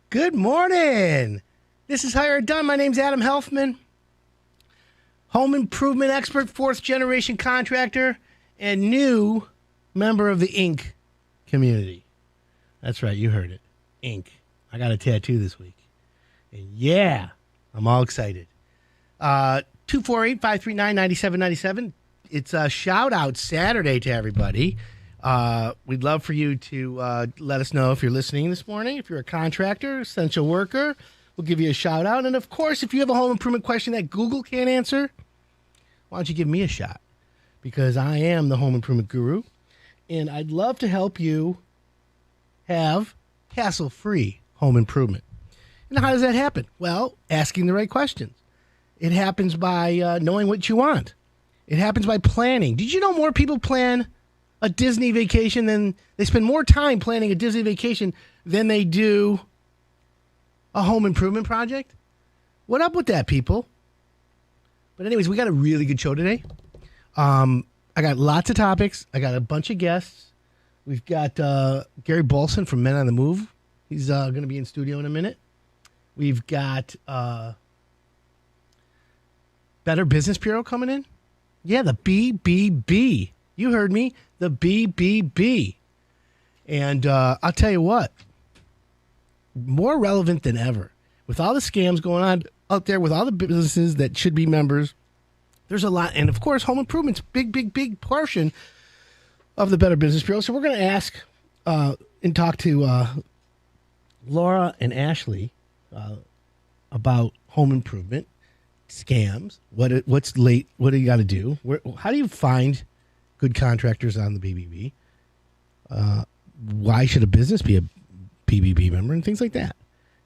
Good morning. This is Hire It Done. My name's Adam Helfman, home improvement expert, fourth generation contractor, and new member of the Inc. community. That's right, you heard it. Inc. I got a tattoo this week. And yeah, I'm all excited. 248-539-9797. It's a shout out Saturday to everybody. We'd love for you to let us know if you're listening this morning. If you're a contractor, essential worker, we'll give you a shout out. And of course, if you have a home improvement question that Google can't answer, why don't you give me a shot? Because I am the home improvement guru, and I'd love to help you have hassle-free home improvement. And how does that happen? Well, asking the right questions. It happens by knowing what you want. It happens by planning. Did you know more people plan a Disney vacation than they spend more time planning a Disney vacation than they do a home improvement project? What up with that, people? But anyways, we got a really good show today. I got lots of topics. I got a bunch of guests. We've got Gary Bolson from Men on the Move. He's going to be in studio in a minute. We've got Better Business Bureau coming in. Yeah, the BBB. You heard me, the BBB. And I'll tell you what, more relevant than ever. With all the scams going on out there, with all the businesses that should be members, there's a lot. And, of course, home improvement's big portion of the Better Business Bureau. So we're going to ask and talk to Laura and Ashley about home improvement, scams, what's late, what do you got to do, how do you find good contractors on the BBB, why should a business be a BBB member, and things like that.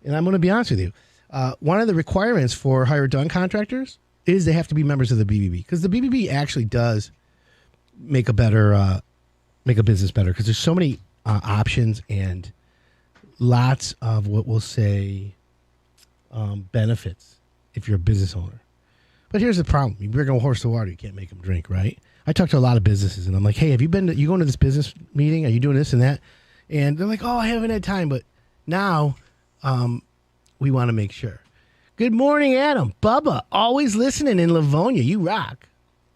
And I'm going to be honest with you, one of the requirements for Hire It Done contractors is they have to be members of the BBB, because the BBB actually does make a business better, because there's so many options and lots of what we'll say benefits if you're a business owner. But here's the problem. You bring a horse to water, you can't make them drink, right? I talk to a lot of businesses, and I'm like, hey, have you you going to this business meeting? Are you doing this and that? And they're like, oh, I haven't had time. But now we want to make sure. Good morning, Adam. Bubba, always listening in Livonia. You rock.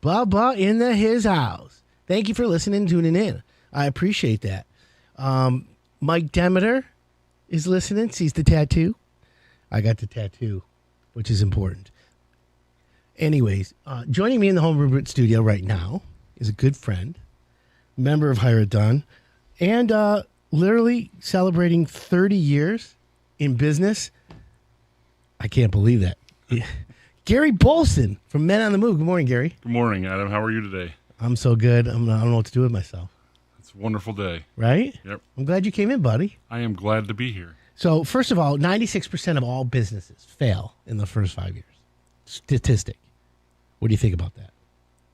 Bubba in his house. Thank you for listening and tuning in. I appreciate that. Mike Demeter is listening, sees the tattoo. I got the tattoo, which is important. Anyways, joining me in the home improvement studio right now is a good friend, member of Hire It Done, and literally celebrating 30 years in business. I can't believe that. Gary Bolson from Men on the Move. Good morning, Gary. Good morning, Adam. How are you today? I'm so good. I don't know what to do with myself. It's a wonderful day. Right? Yep. I'm glad you came in, buddy. I am glad to be here. So, first of all, 96% of all businesses fail in the first 5 years. Statistic. What do you think about that?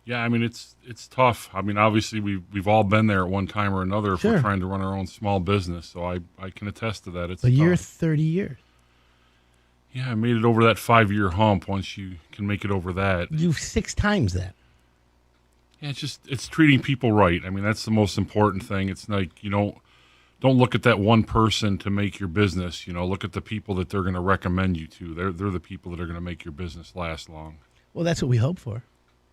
Yeah, I mean, it's tough. I mean, obviously, we've all been there at one time or another if Sure. we're trying to run our own small business. So I can attest to that. It's But you're tough. 30 years. Yeah, I made it over that 5-year hump. Once you can make it over that. You've 6 times that. Yeah, it's treating people right. I mean, that's the most important thing. It's like, don't look at that one person to make your business. Look at the people that they're going to recommend you to. They're the people that are going to make your business last long. Well, that's what we hope for.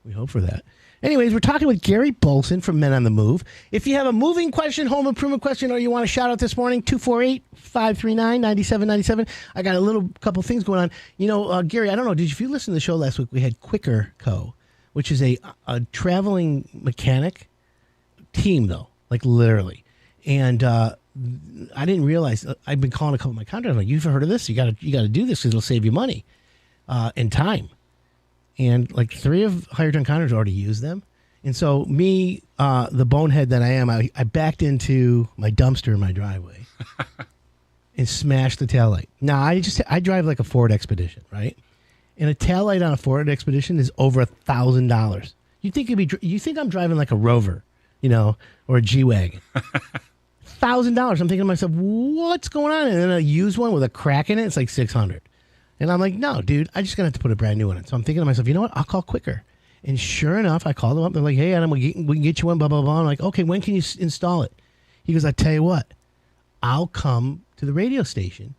We hope for that. Anyways, we're talking with Gary Bolson from Men on the Move. If you have a moving question, home improvement question, or you want to shout out this morning, 248-539-9797. I got a couple things going on. Gary, I don't know, if you listened to the show last week, we had Quicker Co., which is a traveling mechanic team, though, like literally. And I didn't realize, I've been calling a couple of my contractors, like, you've heard of this? You got to do this because it'll save you money and time. And like 3 of Hire It Done contractors already use them. And so me, the bonehead that I am, I backed into my dumpster in my driveway and smashed the taillight. Now, I drive like a Ford Expedition, right? And a taillight on a Ford Expedition is over $1,000. You think I'm driving like a Rover, or a G-Wagon. $1,000. I'm thinking to myself, what's going on? And then a used one with a crack in it, it's like $600. And I'm like, no, dude, I'm just going to have to put a brand new one in. So I'm thinking to myself, you know what? I'll call Quicker. And sure enough, I called them up. They're like, hey, Adam, we can get you one, blah, blah, blah. I'm like, okay, when can you install it? He goes, I tell you what, I'll come to the radio station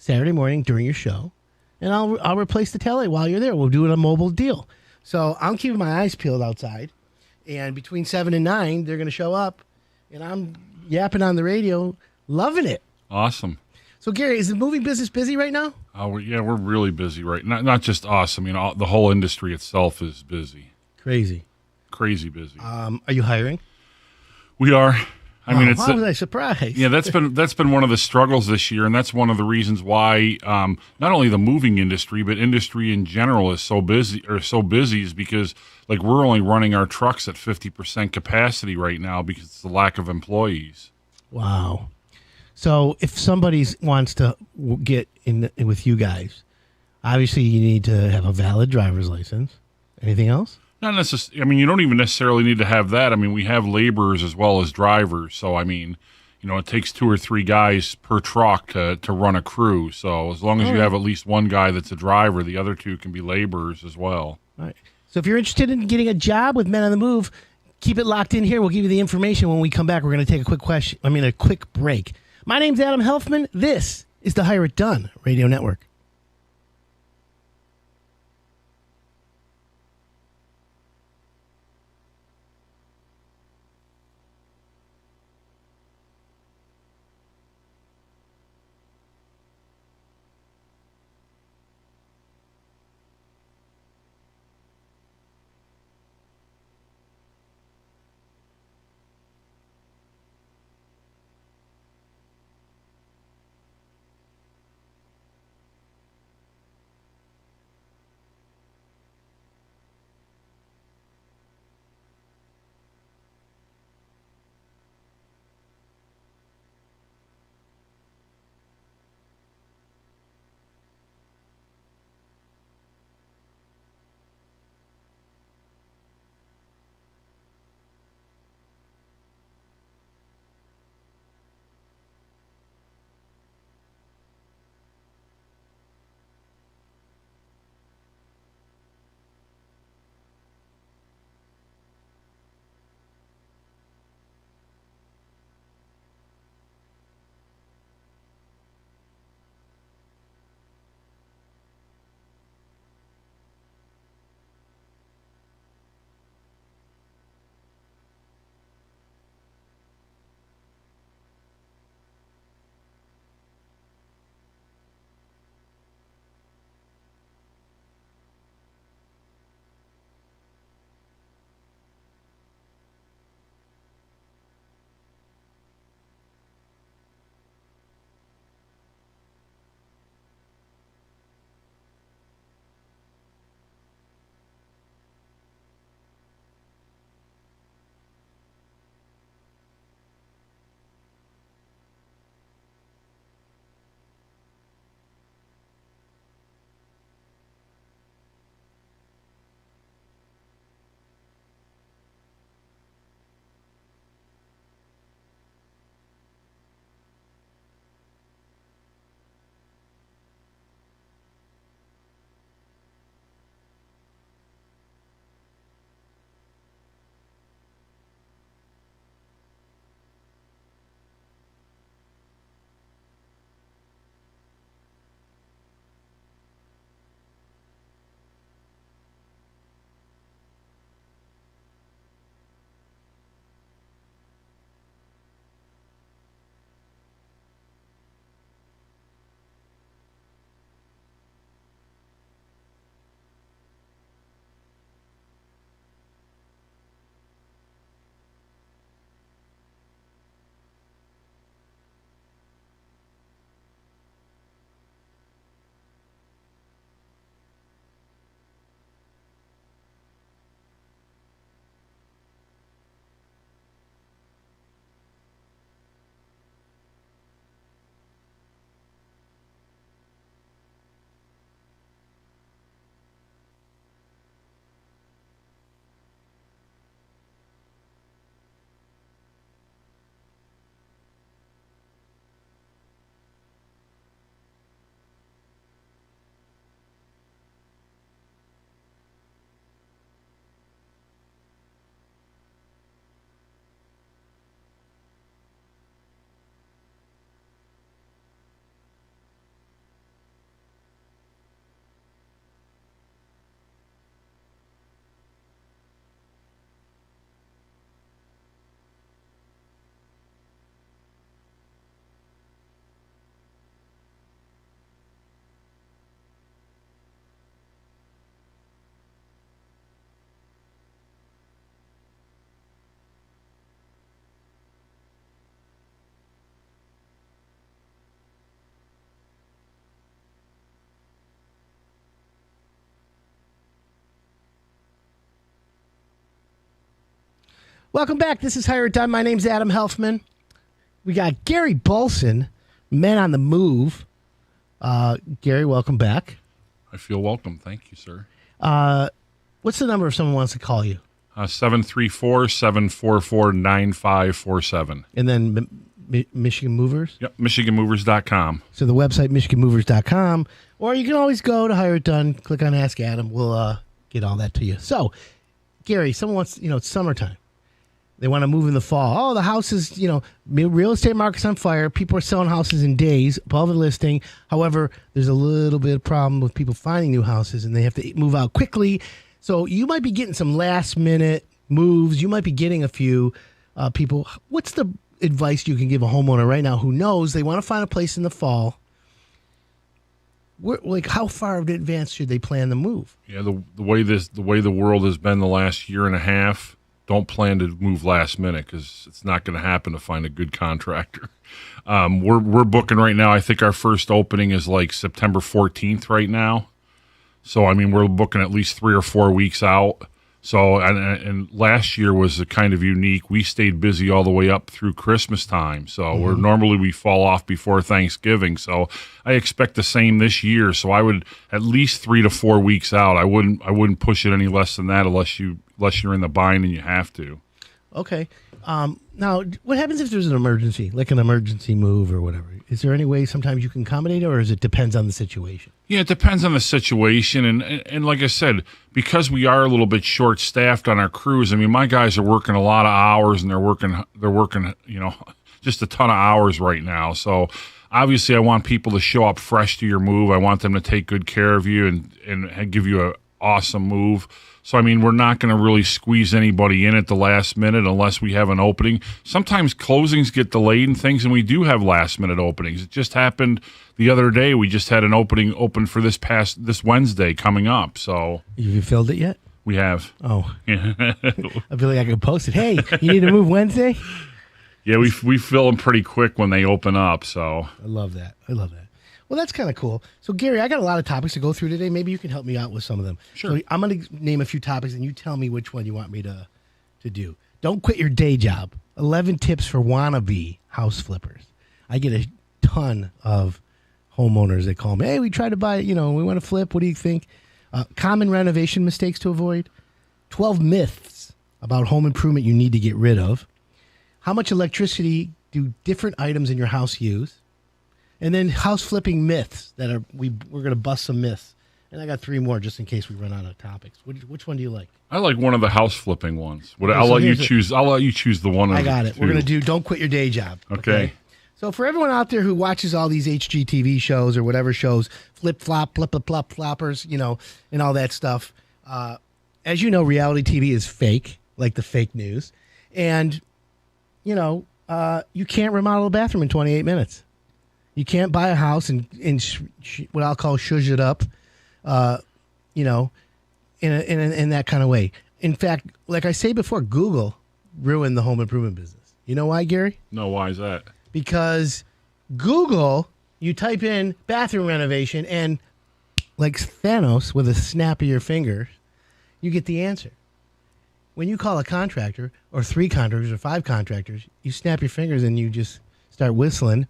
Saturday morning during your show, and I'll replace the tele while you're there. We'll do it a mobile deal. So I'm keeping my eyes peeled outside, and between 7 and 9, they're going to show up, and I'm yapping on the radio, loving it. Awesome. So Gary, is the movie business busy right now? We're really busy right now. Not just us. I mean, the whole industry itself is busy. Crazy busy. Are you hiring? We are. I mean, how was I surprised? Yeah, that's been one of the struggles this year, and that's one of the reasons why not only the moving industry but industry in general is so busy is because like we're only running our trucks at 50% capacity right now because it's the lack of employees. Wow. So if somebody wants to get in with you guys, obviously you need to have a valid driver's license. Anything else? Not necessarily. I mean, you don't even necessarily need to have that. I mean, we have laborers as well as drivers. So, I mean, it takes 2 or 3 guys per truck to run a crew. So as long as you have at least one guy that's a driver, the other 2 can be laborers as well. All right. So if you're interested in getting a job with Men on the Move, keep it locked in here. We'll give you the information when we come back. We're going to take a quick break. My name's Adam Helfman. This is the Hire It Done Radio Network. Welcome back. This is Hire It Done. My name's Adam Helfman. We got Gary Bolson, Men on the Move. Gary, welcome back. I feel welcome. Thank you, sir. What's the number if someone wants to call you? 734-744-9547. And then Michigan Movers? Yep, MichiganMovers.com. So the website, MichiganMovers.com. Or you can always go to Hire It Done, click on Ask Adam. We'll get all that to you. So, Gary, someone wants, it's summertime. They want to move in the fall. Oh, the house is, real estate market's on fire. People are selling houses in days above the listing. However, there's a little bit of problem with people finding new houses, and they have to move out quickly. So you might be getting some last-minute moves. You might be getting a few people. What's the advice you can give a homeowner right now who knows they want to find a place in the fall? How far in advance should they plan the move? Yeah, the way the world has been the last year and a half, don't plan to move last minute because it's not going to happen to find a good contractor. We're booking right now. I think our first opening is like September 14th right now. So, we're booking at least 3 or 4 weeks out. So, and last year was kind of unique. We stayed busy all the way up through Christmas time. So, we fall off before Thanksgiving. So, I expect the same this year. So, I would at least 3 to 4 weeks out. I wouldn't push it any less than that unless you're in the bind and you have to. Okay. Now, what happens if there's an emergency, like an emergency move or whatever? Is there any way sometimes you can accommodate it, or is it depends on the situation? Yeah, it depends on the situation. And like I said, because we are a little bit short-staffed on our crews, my guys are working a lot of hours, and they're working, just a ton of hours right now. So obviously I want people to show up fresh to your move. I want them to take good care of you and give you an awesome move. So, we're not going to really squeeze anybody in at the last minute unless we have an opening. Sometimes closings get delayed and things, and we do have last-minute openings. It just happened the other day. We just had an opening open for this Wednesday coming up. So, have you filled it yet? We have. Oh. I feel like I could post it. Hey, you need to move Wednesday? Yeah, we fill them pretty quick when they open up. So I love that. Well, that's kind of cool. So, Gary, I got a lot of topics to go through today. Maybe you can help me out with some of them. Sure. So I'm going to name a few topics, and you tell me which one you want me to do. Don't quit your day job. 11 tips for wannabe house flippers. I get a ton of homeowners that call me, hey, we tried to buy, we want to flip. What do you think? Common renovation mistakes to avoid. 12 myths about home improvement you need to get rid of. How much electricity do different items in your house use? And then house flipping myths that we're going to bust some myths. And I got 3 more just in case we run out of topics. Which one do you like? I like one of the house flipping ones. I'll let you choose. I'll let you choose the one. I got it. We're going to do Don't Quit Your Day Job. Okay. So for everyone out there who watches all these HGTV shows or whatever shows, flip flop, floppers, and all that stuff. As you know, reality TV is fake, like the fake news, and you can't remodel a bathroom in 28 minutes. You can't buy a house and what I'll call shush it up, in that kind of way. In fact, like I say before, Google ruined the home improvement business. You know why, Gary? No, why is that? Because Google, you type in bathroom renovation, and like Thanos, with a snap of your finger, you get the answer. When you call a contractor, or 3 contractors, or 5 contractors, you snap your fingers and you just start whistling.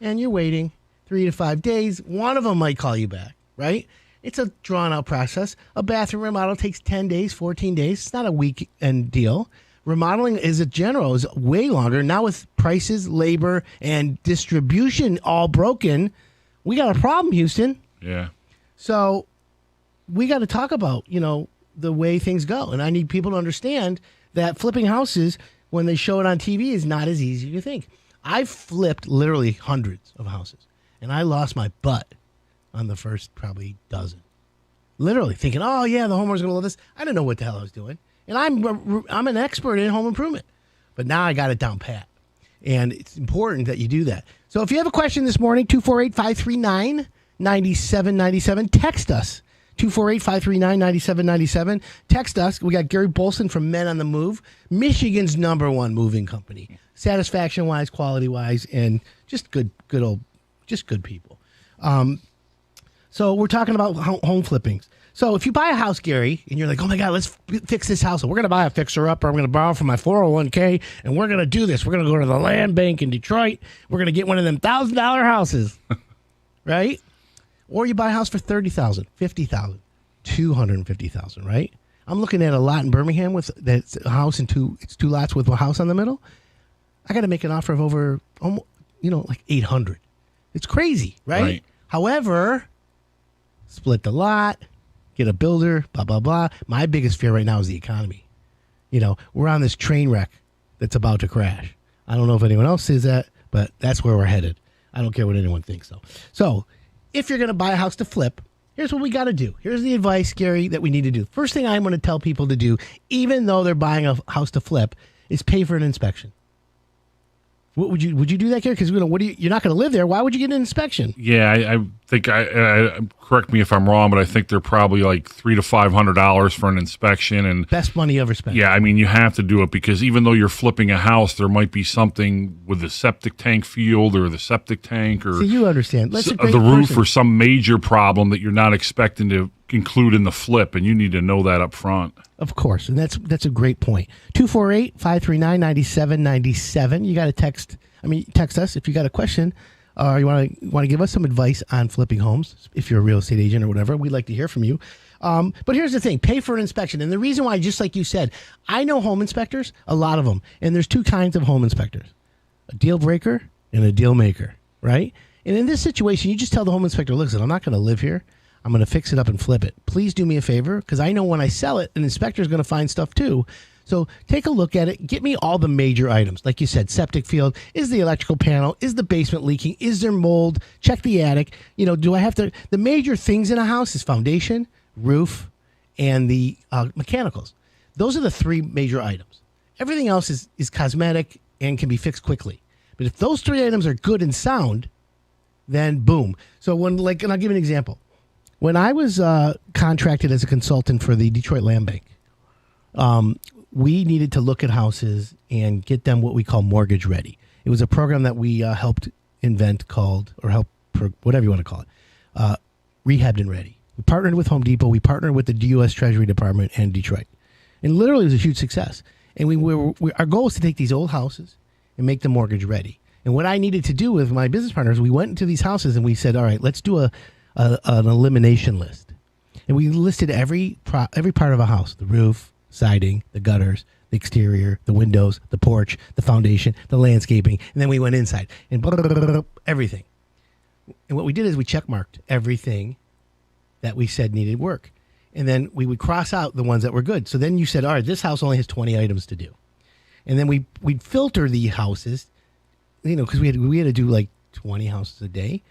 And you're waiting 3 to 5 days. One of them might call you back, right? It's a drawn-out process. A bathroom remodel takes 10 days, 14 days. It's not a weekend deal. Remodeling is way longer. Now with prices, labor, and distribution all broken, we got a problem, Houston. Yeah. So we got to talk about, the way things go. And I need people to understand that flipping houses, when they show it on TV, is not as easy as you think. I've flipped literally hundreds of houses, and I lost my butt on the first probably dozen. Literally thinking, oh, yeah, the homeowner's going to love this. I didn't know what the hell I was doing. And I'm an expert in home improvement. But now I got it down pat. And it's important that you do that. So if you have a question this morning, 248-539-9797. Text us, 248-539-9797. Text us. We got Gary Bolson from Men on the Move, Michigan's #1 moving company. Satisfaction-wise, quality-wise, and just good people. So we're talking about home flippings. So if you buy a house, Gary, and you're like, oh my God, let's fix this house. We're going to buy a fixer-upper. I'm going to borrow from my 401k, and we're going to do this. We're going to go to the land bank in Detroit. We're going to get one of them $1,000 houses, right? Or you buy a house for $30,000, $50,000, $250,000, right? I'm looking at a lot in Birmingham with that's a house and it's two lots with a house on the middle. I got to make an offer of over, almost, like 800. It's crazy, right? However, split the lot, get a builder, blah, blah, blah. My biggest fear right now is the economy. We're on this train wreck that's about to crash. I don't know if anyone else sees that, but that's where we're headed. I don't care what anyone thinks, though. So if you're going to buy a house to flip, here's what we got to do. Here's the advice, Gary, that we need to do. First thing I'm going to tell people to do, even though they're buying a house to flip, is pay for an inspection. What would you do that, Gary? Because you're not going to live there. Why would you get an inspection? Yeah, I think correct me if I'm wrong, but I think they're probably like $300 to $500 for an inspection, and best money ever spent. Yeah, I mean you have to do it because even though you're flipping a house, there might be something with the septic tank field or the septic tank or so you understand. The roof or some major problem that you're not expecting to include in the flip, and you need to know that up front. Of course, and that's a great point. 248-539-9797. You got to text us if you got a question or you want to give us some advice on flipping homes. If you're a real estate agent or whatever, we'd like to hear from you. But here's the thing, pay for an inspection. And the reason why, just like you said, I know home inspectors, a lot of them, and there's two kinds of home inspectors, a deal breaker and a deal maker, right? And in this situation, you just tell the home inspector, listen, I'm not going to live here. I'm going to fix it up and flip it. Please do me a favor, because I know when I sell it, an inspector is going to find stuff too. So take a look at it. Get me all the major items. Like you said, septic field. Is the electrical panel? Is the basement leaking? Is there mold? Check the attic. Do I have to... The major things in a house is foundation, roof, and the mechanicals. Those are the three major items. Everything else is cosmetic and can be fixed quickly. But if those three items are good and sound, then boom. So and I'll give you an example. When I was contracted as a consultant for the Detroit Land Bank, we needed to look at houses and get them what we call mortgage ready. It was a program that we helped invent whatever you want to call it, Rehabbed and Ready. We partnered with Home Depot. We partnered with the U.S. Treasury Department and Detroit. And literally it was a huge success. And our goal was to take these old houses and make them mortgage ready. And what I needed to do with my business partners, we went into these houses and we said, all right, let's do an elimination list. And we listed every part of a house: the roof, siding, the gutters, the exterior, the windows, the porch, the foundation, the landscaping. And then we went inside and everything. And what we did is we checkmarked everything that we said needed work. And then we would cross out the ones that were good. So then you said, all right, this house only has 20 items to do. And then we'd filter the houses, because we had to do like 20 houses a day.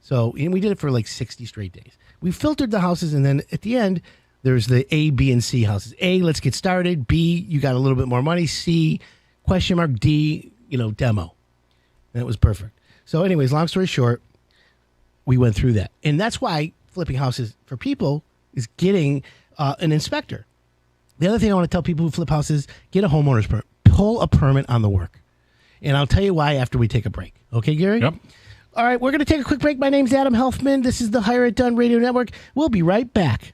So, and we did it for like 60 straight days. We filtered the houses, and then at the end, there's the A, B, and C houses. A, let's get started. B, you got a little bit more money. C, question mark. D, demo. And it was perfect. So anyways, long story short, we went through that. And that's why flipping houses for people is getting an inspector. The other thing I want to tell people who flip houses, get a homeowner's permit. Pull a permit on the work. And I'll tell you why after we take a break. Okay, Gary? Yep. All right, we're going to take a quick break. My name's Adam Helfman. This is the Hire It Done Radio Network. We'll be right back.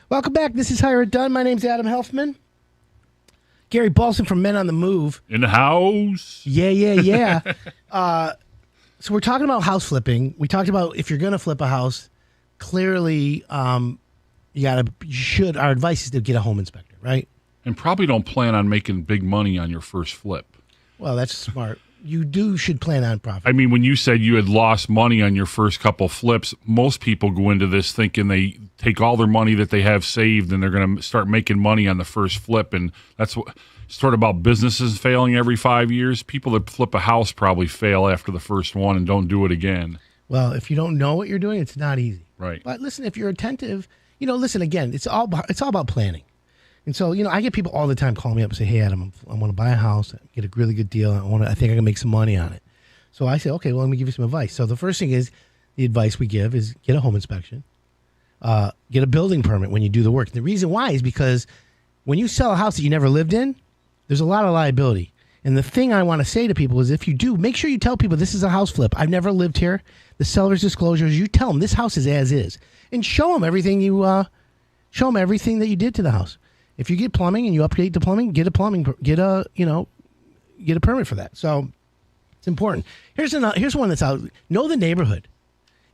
Welcome back. This is Hire It Done. My name's Adam Helfman. Gary Balson from Men on the Move. In the house. Yeah. So we're talking about house flipping. We talked about if you're going to flip a house, clearly our advice is to get a home inspector, right? And probably don't plan on making big money on your first flip. Well, that's smart. You should plan on profit. I mean, when you said you had lost money on your first couple flips, most people go into this thinking they take all their money that they have saved and they're going to start making money on the first flip. And that's what sort of about businesses failing every 5 years. People that flip a house probably fail after the first one and don't do it again. Well, if you don't know what you're doing, it's not easy. Right. But listen, if you're attentive, listen, again, it's all about planning. And so, I get people all the time calling me up and say, "Hey, Adam, I want to buy a house, get a really good deal. I think I can make some money on it." So I say, "Okay, well, let me give you some advice." So the first thing is, the advice we give is get a home inspection, get a building permit when you do the work. And the reason why is because when you sell a house that you never lived in, there's a lot of liability. And the thing I want to say to people is, if you do, make sure you tell people this is a house flip. I've never lived here. The seller's disclosures, you tell them this house is as is, and show them everything everything that you did to the house. If you get plumbing and you update the plumbing, get a permit for that. So it's important. Here's one that's out. Know the neighborhood.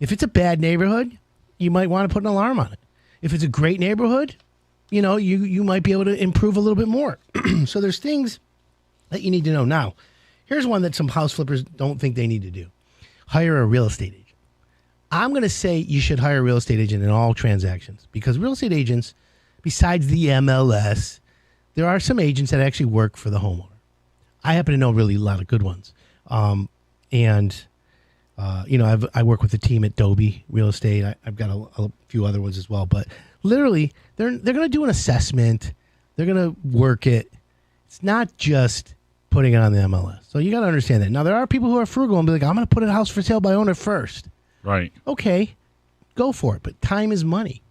If it's a bad neighborhood, you might want to put an alarm on it. If it's a great neighborhood, you might be able to improve a little bit more. So there's things that you need to know. Now, here's one that some house flippers don't think they need to do. Hire a real estate agent. I'm going to say you should hire a real estate agent in all transactions, because real estate agents, besides the MLS, there are some agents that actually work for the homeowner. I happen to know really a lot of good ones. I work with a team at Dobie Real Estate. I've got a few other ones as well. But literally, they're going to do an assessment. They're going to work it. It's not just putting it on the MLS. So you got to understand that. Now, there are people who are frugal and be like, I'm going to put a house for sale by owner first. Right. Okay, go for it. But time is money.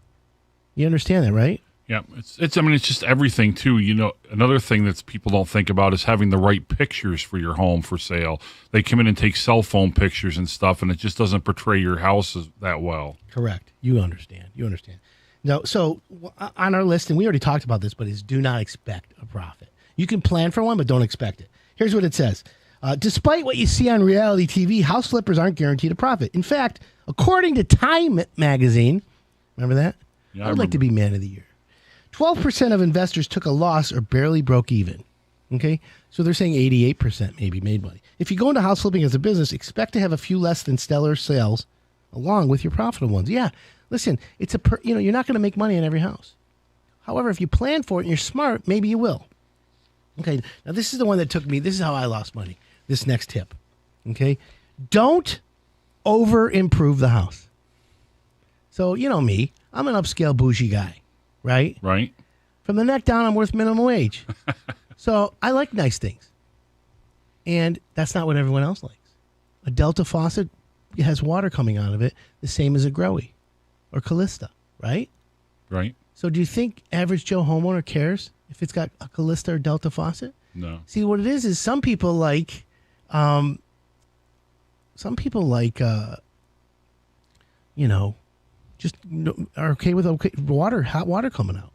You understand that, right? Yeah, it's just everything too. Another thing that people don't think about is having the right pictures for your home for sale. They come in and take cell phone pictures and stuff, and it just doesn't portray your house that well. Correct. You understand. No, so on our list, and we already talked about this, but is do not expect a profit. You can plan for one, but don't expect it. Here's what it says. Despite what you see on reality TV, house flippers aren't guaranteed a profit. In fact, according to Time magazine, remember that? Yeah, I would like to be man of the year. 12% of investors took a loss or barely broke even. Okay? So they're saying 88% maybe made money. If you go into house flipping as a business, expect to have a few less than stellar sales along with your profitable ones. Yeah. Listen, you're not going to make money on every house. However, if you plan for it and you're smart, maybe you will. Okay. Now this is the one that took me. This is how I lost money. This next tip. Okay? Don't over improve the house. So, me, I'm an upscale bougie guy. Right? Right. From the neck down, I'm worth minimum wage. So I like nice things. And that's not what everyone else likes. A Delta faucet has water coming out of it, the same as a Growy or Callista, right? Right. So do you think average Joe homeowner cares if it's got a Callista or Delta faucet? No. See, what it is some people like, just are okay with hot water coming out.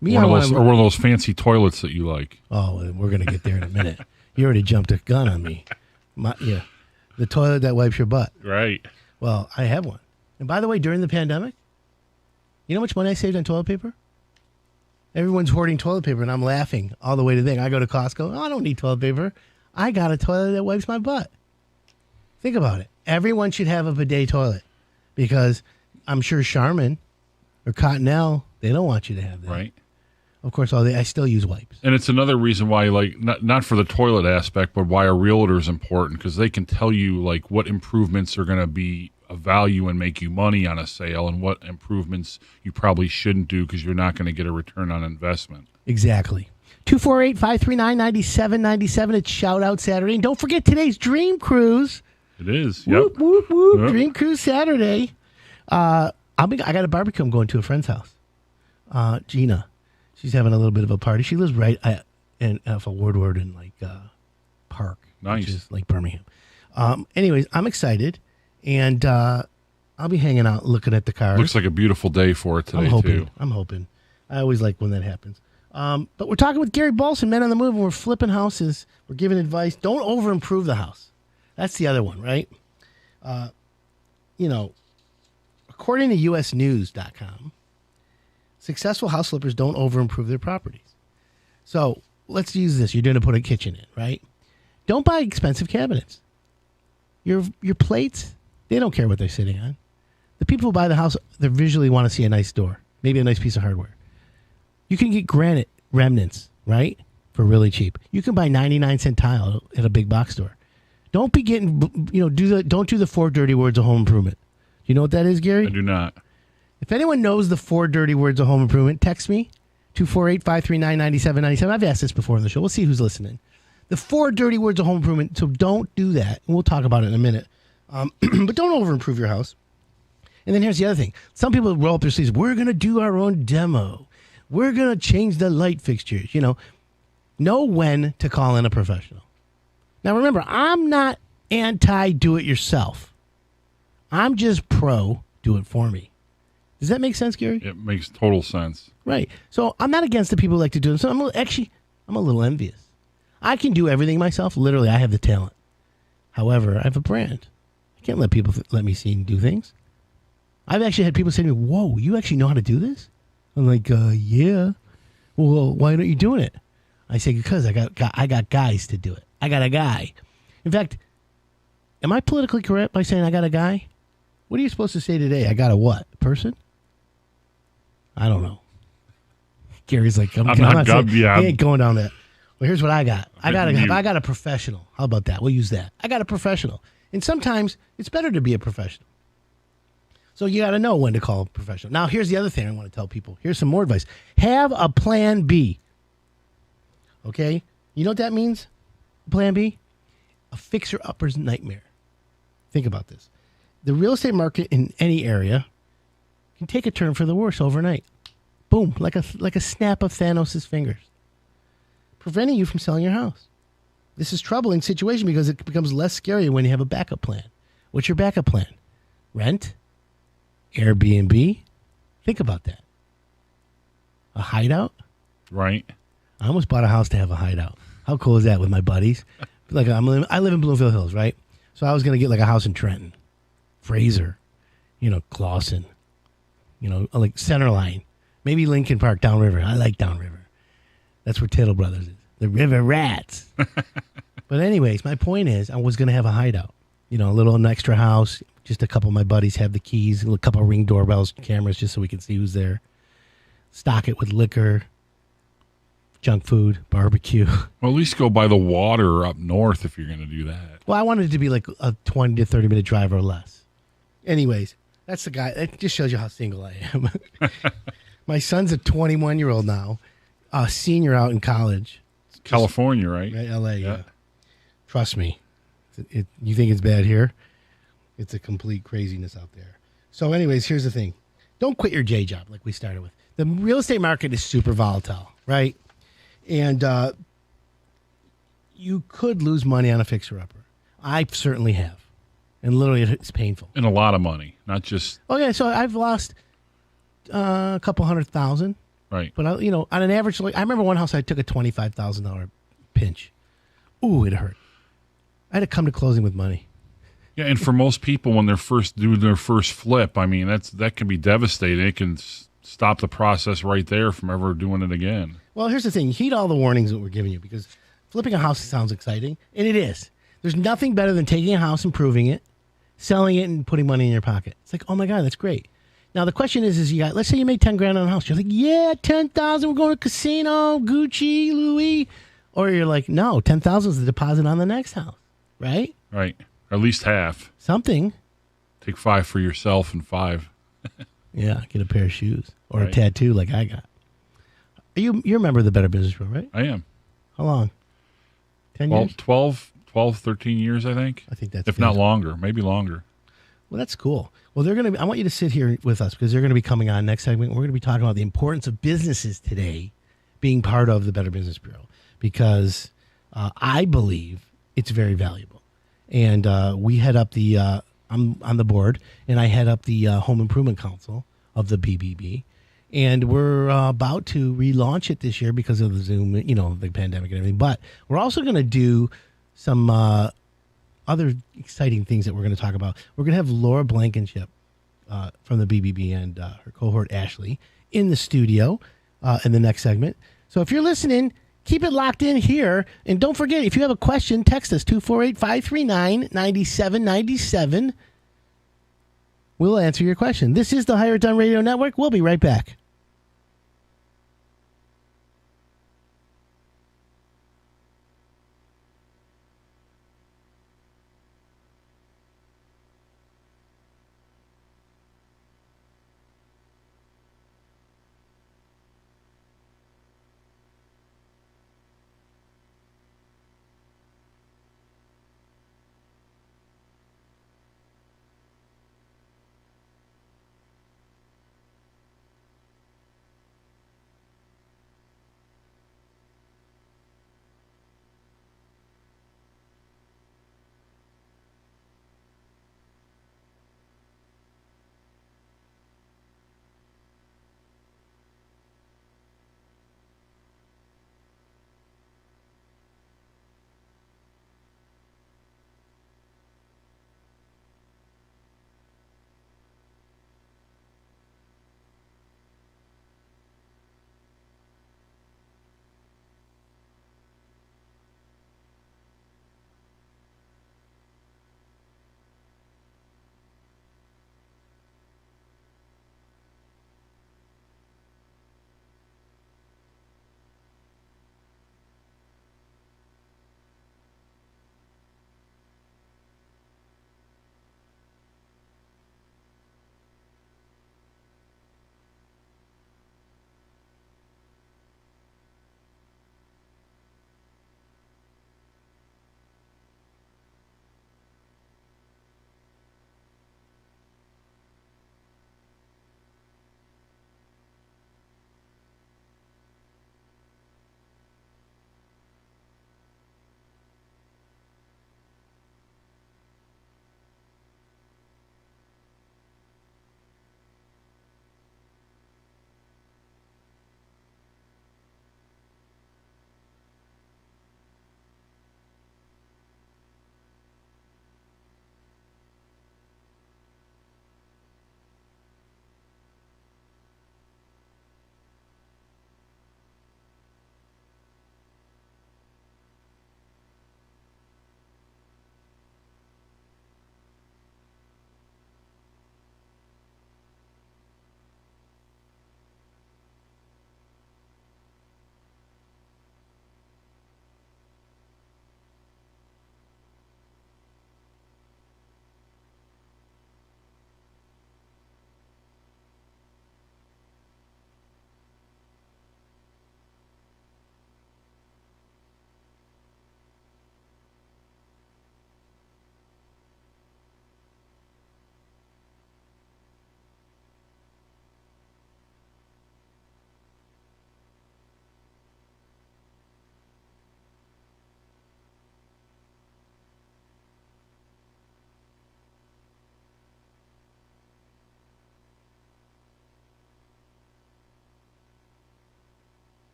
One of those fancy toilets that you like. Oh, we're going to get there in a minute. You already jumped a gun on me. The toilet that wipes your butt. Right. Well, I have one. And by the way, during the pandemic, you know how much money I saved on toilet paper? Everyone's hoarding toilet paper, and I'm laughing all the way to the thing. I go to Costco. Oh, I don't need toilet paper. I got a toilet that wipes my butt. Think about it. Everyone should have a bidet toilet, because I'm sure Charmin or Cottonelle, they don't want you to have that. Right. Of course, I still use wipes. And it's another reason why, not for the toilet aspect, but why a realtor is important, because they can tell you, what improvements are going to be of value and make you money on a sale, and what improvements you probably shouldn't do because you're not going to get a return on investment. Exactly. 248-539-9797. It's Shout Out Saturday. And don't forget today's Dream Cruise. It is. Whoop, Yep. whoop, whoop. Yep. Dream Cruise Saturday. I got a barbecue I'm going to a friend's house. Gina. She's having a little bit of a party. She lives right off of Woodward in Park. Nice. Which is Birmingham. Anyways, I'm excited. And I'll be hanging out looking at the cars. Looks like a beautiful day for it today, too. I'm hoping. I always like when that happens. But we're talking with Gary Bolson, Men on the Move, and we're flipping houses. We're giving advice. Don't over-improve the house. That's the other one, right? According to usnews.com, successful house flippers don't over-improve their properties. So let's use this. You're going to put a kitchen in, right? Don't buy expensive cabinets. Your plates, they don't care what they're sitting on. The people who buy the house, they visually want to see a nice door, maybe a nice piece of hardware. You can get granite remnants, right, for really cheap. You can buy 99-cent tile at a big box store. Don't be getting, don't do the 4 dirty words of home improvement. You know what that is, Gary? I do not. If anyone knows the 4 dirty words of home improvement, text me, 248-539-9797. I've asked this before on the show. We'll see who's listening. The 4 dirty words of home improvement, so don't do that. And we'll talk about it in a minute. But don't over-improve your house. And then here's the other thing. Some people roll up their sleeves. We're going to do our own demo. We're going to change the light fixtures. Know when to call in a professional. Now, remember, I'm not anti-do-it-yourself. I'm just pro do-it-for-me. Does that make sense, Gary? It makes total sense. Right. So I'm not against the people who like to do it. So I'm a little envious. I can do everything myself. Literally, I have the talent. However, I have a brand. I can't let people let me see and do things. I've actually had people say to me, whoa, you actually know how to do this? I'm like, yeah. Well, why aren't you doing it? I say, because I got guys to do it. I got a guy. In fact, am I politically correct by saying I got a guy? What are you supposed to say today? I got a what? Person? I don't know. Gary's like, I'm not saying, he ain't going down that. Well, here's what I got. I got a professional. How about that? We'll use that. I got a professional. And sometimes it's better to be a professional. So you got to know when to call a professional. Now, here's the other thing I want to tell people. Here's some more advice. Have a plan B. Okay? You know what that means? Plan B? A fixer-upper's nightmare. Think about this. The real estate market in any area can take a turn for the worse overnight. Boom, like a snap of Thanos' fingers, preventing you from selling your house. This is a troubling situation because it becomes less scary when you have a backup plan. What's your backup plan? Rent? Airbnb? Think about that. A hideout? Right. I almost bought a house to have a hideout. How cool is that with my buddies? Like I live in Bloomfield Hills, right? So I was going to get like a house in Trenton, Fraser, Clawson, like Centerline, maybe Lincoln Park, downriver. I like downriver. That's where Tittle Brothers is. The River Rats. But anyways, my point is I was going to have a hideout. A little extra house. Just a couple of my buddies have the keys, a couple of Ring doorbells, cameras, just so we can see who's there. Stock it with liquor, junk food, barbecue. Well, at least go by the water up north if you're going to do that. Well, I wanted it to be like a 20 to 30-minute drive or less. Anyways, that's the guy. That just shows you how single I am. My son's a 21-year-old now, a senior out in college. California, right? Right, L.A., yeah. Trust me. You think it's bad here? It's a complete craziness out there. So anyways, here's the thing. Don't quit your J job like we started with. The real estate market is super volatile, right? And you could lose money on a fixer-upper. I certainly have. And literally, it's painful. And a lot of money, not just... Oh, yeah, so I've lost a couple $100,000. Right. But, on an average, I remember one house I took a $25,000 pinch. Ooh, it hurt. I had to come to closing with money. Yeah, and for most people, when they're first doing their first flip, I mean, that can be devastating. It can stop the process right there from ever doing it again. Well, here's the thing. Heed all the warnings that we're giving you because flipping a house sounds exciting, and it is. There's nothing better than taking a house, improving it, selling it, and putting money in your pocket. It's like, oh, my God, that's great. Now, the question is let's say you made $10,000 on a house. You're like, yeah, $10,000, we're going to casino, Gucci, Louis. Or you're like, no, $10,000 is the deposit on the next house, right? Right. At least half. Something. Take 5 for yourself and 5. Yeah, get a pair of shoes or a tattoo like I got. You're a member of the Better Business Bureau, right? I am. How long? 10 years? 12, 13 years, I think. I think that's if not longer, maybe longer. Well, that's cool. Well, I want you to sit here with us because they're going to be coming on next segment. We're going to be talking about the importance of businesses today being part of the Better Business Bureau because I believe it's very valuable. And we head up the I'm on the board, and I head up the Home Improvement Council of the BBB. And we're about to relaunch it this year because of the Zoom, the pandemic and everything. But we're also going to do some other exciting things that we're going to talk about. We're going to have Laura Blankenship from the BBB and her cohort Ashley in the studio in the next segment. So if you're listening, keep it locked in here. And don't forget, if you have a question, text us 248-539-9797. We'll answer your question. This is the Hire It Done Radio Network. We'll be right back.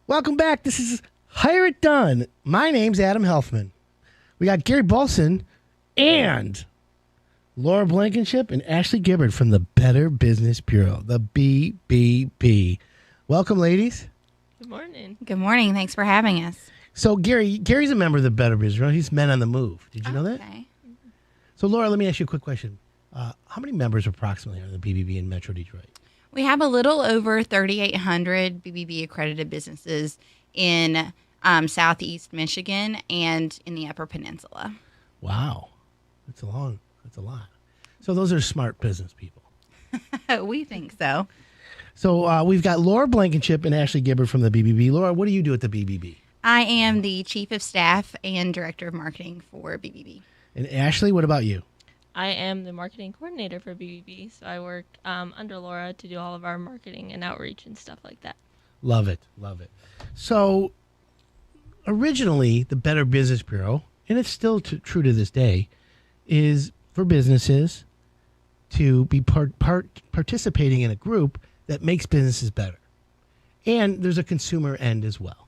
Welcome back. This is Hire It Done. My name's Adam Helfman. We got Gary Bolson and Laura Blankenship and Ashley Gibbard from the Better Business Bureau, the BBB. Welcome, ladies. Good morning. Good morning. Thanks for having us. So Gary's a member of the Better Business Bureau. He's Men on the Move. Did you know that? Okay. So, Laura, let me ask you a quick question. How many members approximately are in the BBB in Metro Detroit? We have a little over 3,800 BBB accredited businesses in Southeast Michigan and in the Upper Peninsula. Wow. That's a lot. So those are smart business people. We think so. So we've got Laura Blankenship and Ashley Gibbard from the BBB. Laura, what do you do at the BBB? I am the Chief of Staff and Director of Marketing for BBB. And Ashley, what about you? I am the marketing coordinator for BBB, so I work under Laura to do all of our marketing and outreach and stuff like that. Love it. So originally, the Better Business Bureau, and it's still true to this day, is for businesses to be participating in a group that makes businesses better. And there's a consumer end as well.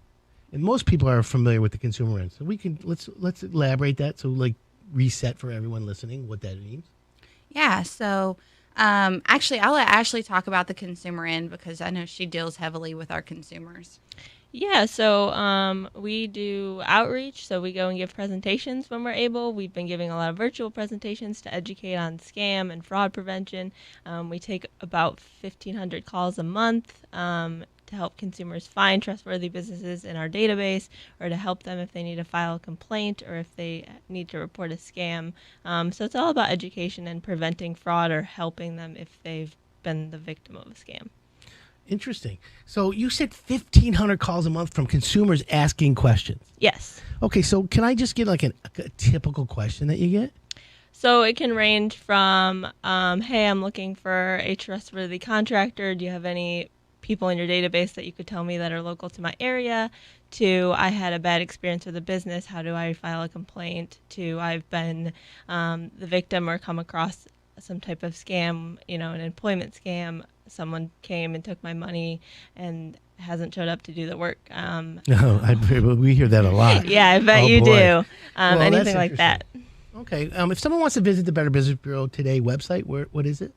And most people are familiar with the consumer end. So let's elaborate that. So reset for everyone listening what that means. Yeah, so actually, I'll let Ashley talk about the consumer end because I know she deals heavily with our consumers. Yeah, so we do outreach, so we go and give presentations when we're able. We've been giving a lot of virtual presentations to educate on scam and fraud prevention. We take about 1,500 calls a month to help consumers find trustworthy businesses in our database or to help them if they need to file a complaint or if they need to report a scam. So it's all about education and preventing fraud or helping them if they've been the victim of a scam. Interesting. So you said 1,500 calls a month from consumers asking questions. Yes. Okay, so can I just get a typical question that you get? So it can range from, hey, I'm looking for a trustworthy contractor. Do you have any people in your database that you could tell me that are local to my area, to I had a bad experience with a business, how do I file a complaint, to I've been the victim or come across some type of scam, an employment scam. Someone came and took my money and hasn't showed up to do the work. We hear that a lot. Yeah, I bet you do. Anything like that. Okay. If someone wants to visit the Better Business Bureau Today website, what is it?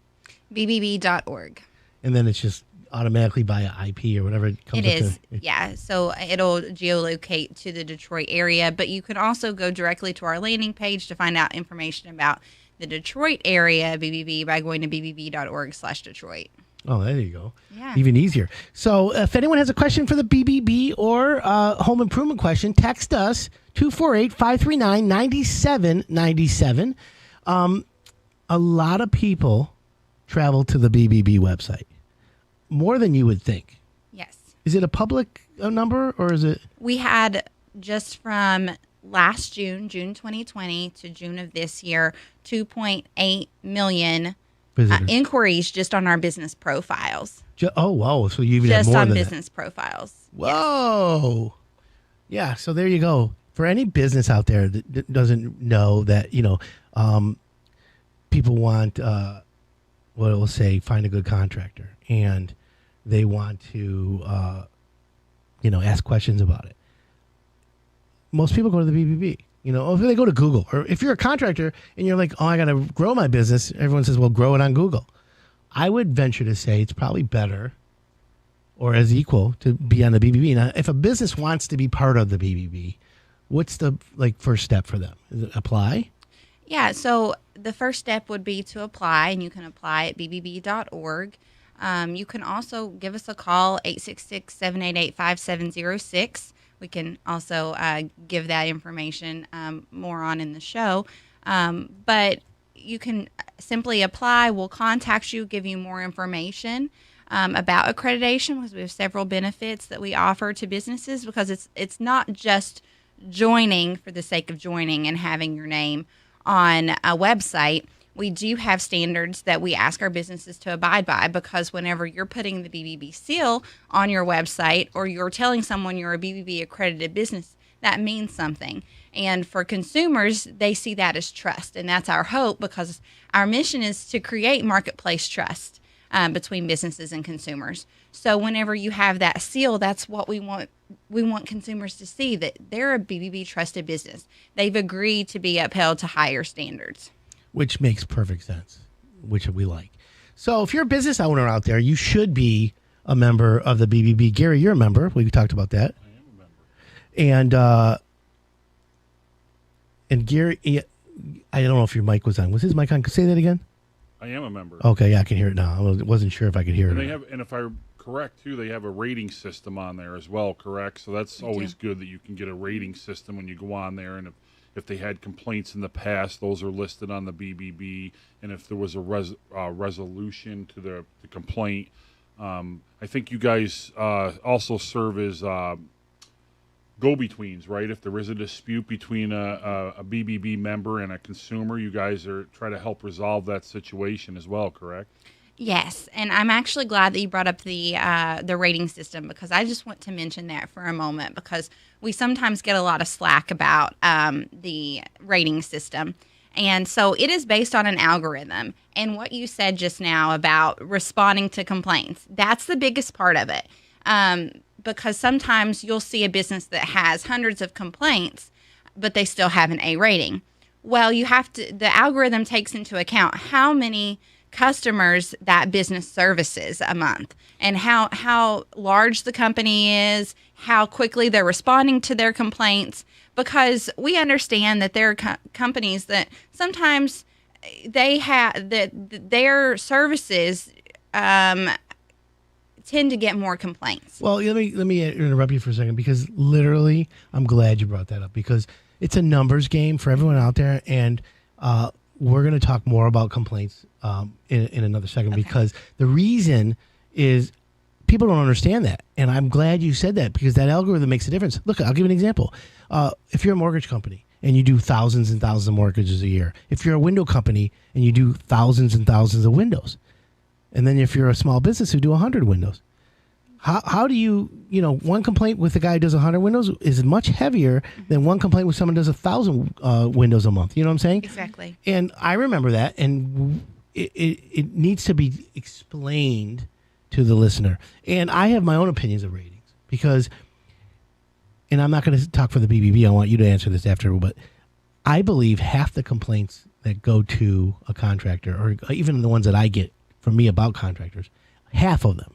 BBB.org. And then it's just automatically via IP or whatever it comes It up is, to. yeah. So it'll geolocate to the Detroit area, but you can also go directly to our landing page to find out information about the Detroit area BBB by going to bbb.org/Detroit. Oh, there you go. Yeah. Even easier. So if anyone has a question for the BBB or home improvement question, text us 248-539-9797. A lot of people travel to the BBB website. More than you would think. Yes. Is it a public number or is it? We had just from last June 2020 to June of this year, 2.8 million inquiries just on our business profiles. Oh, wow. So you even have just more on than business profiles. Whoa. Yeah. So there you go. For any business out there that doesn't know that, people want, what it will say, find a good contractor. And they want to, ask questions about it. Most people go to the BBB. If they go to Google, or if you're a contractor and you're like, oh, I got to grow my business, everyone says, well, grow it on Google. I would venture to say it's probably better or as equal to be on the BBB. Now, if a business wants to be part of the BBB, what's the first step for them? Is it apply? Yeah, so the first step would be to apply, and you can apply at bbb.org. You can also give us a call, 866-788-5706. We can also give that information more on in the show. But you can simply apply. We'll contact you, give you more information about accreditation, because we have several benefits that we offer to businesses, because it's not just joining for the sake of joining and having your name on a website. We do have standards that we ask our businesses to abide by, because whenever you're putting the BBB seal on your website or you're telling someone you're a BBB accredited business, that means something. And for consumers, they see that as trust. And that's our hope, because our mission is to create marketplace trust. between businesses and consumers. So whenever you have that seal, that's what we want. We want consumers to see that they're a BBB trusted business. They've agreed to be upheld to higher standards. Which makes perfect sense, which we like. So if you're a business owner out there, you should be a member of the BBB. Gary, you're a member. We talked about that. I am a member. And Gary, I don't know if your mic was on. Was his mic on? Say that again. I am a member. Okay, yeah, I can hear it now. I wasn't sure if I could hear And it. they have, and if I'm correct too, they have a rating system on there as well. Correct. So that's always good that you can get a rating system when you go on there, and if they had complaints in the past, those are listed on the BBB. And if there was a resolution to the complaint, I think you guys also serve as go-betweens, right? If there is a dispute between a BBB member and a consumer, you guys try to help resolve that situation as well, correct? Yes, and I'm actually glad that you brought up the rating system, because I just want to mention that for a moment, because we sometimes get a lot of slack about the rating system. And so it is based on an algorithm. And what you said just now about responding to complaints, that's the biggest part of it. Because sometimes you'll see a business that has hundreds of complaints, but they still have an A rating. Well, the algorithm takes into account how many customers that business services a month, and how large the company is, how quickly they're responding to their complaints, because we understand that there are companies that sometimes they have that their services tend to get more complaints. Well, let me interrupt you for a second, because literally, I'm glad you brought that up, because it's a numbers game for everyone out there, and we're going to talk more about complaints in another second, because the reason is people don't understand that. And I'm glad you said that, because that algorithm makes a difference. Look, I'll give you an example. If you're a mortgage company and you do thousands and thousands of mortgages a year, if you're a window company and you do thousands and thousands of windows, and then if you're a small business who do 100 windows, how do you one complaint with the guy who does 100 windows is much heavier than one complaint with someone who does 1,000 windows a month. You know what I'm saying? Exactly. And I remember that, and it needs to be explained to the listener. And I have my own opinions of ratings, because, and I'm not going to talk for the BBB. I want you to answer this after, but I believe half the complaints that go to a contractor, or even the ones that I get from me about contractors, half of them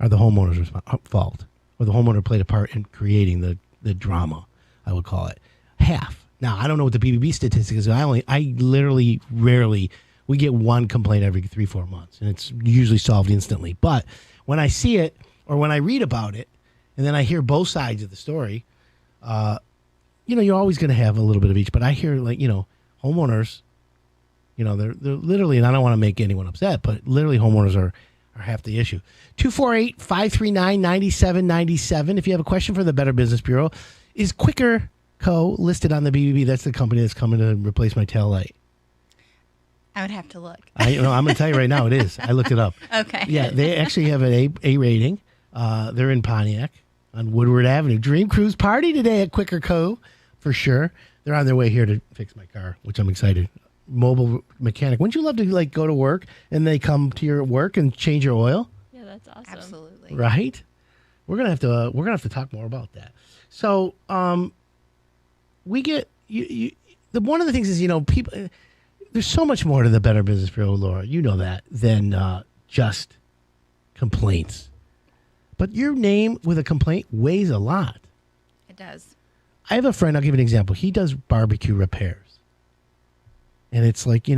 are the homeowner's fault, or the homeowner played a part in creating the drama, I would call it. Half. Now, I don't know what the BBB statistic is. I literally rarely, we get one complaint every 3-4 months, and it's usually solved instantly. But when I see it, or when I read about it, and then I hear both sides of the story, you're always going to have a little bit of each. But I hear, homeowners, they're literally, and I don't want to make anyone upset, but literally homeowners are half the issue. 248-539-9797. If you have a question for the Better Business Bureau, is Quicker Co. listed on the BBB? That's the company that's coming to replace my tail light. I would have to look. I'm going to tell you right now, it is. I looked it up. Okay. Yeah, they actually have an A rating. They're in Pontiac on Woodward Avenue. Dream Cruise party today at Quicker Co. for sure. They're on their way here to fix my car, which I'm excited. Mobile mechanic. Wouldn't you love to go to work and they come to your work and change your oil? Yeah, that's awesome. Absolutely. Right? We're gonna have to talk more about that. So we get one of the things is people. There's so much more to the Better Business Bureau, Laura. You know that, than just complaints. But your name with a complaint weighs a lot. It does. I have a friend. I'll give you an example. He does barbecue repairs. And it's like,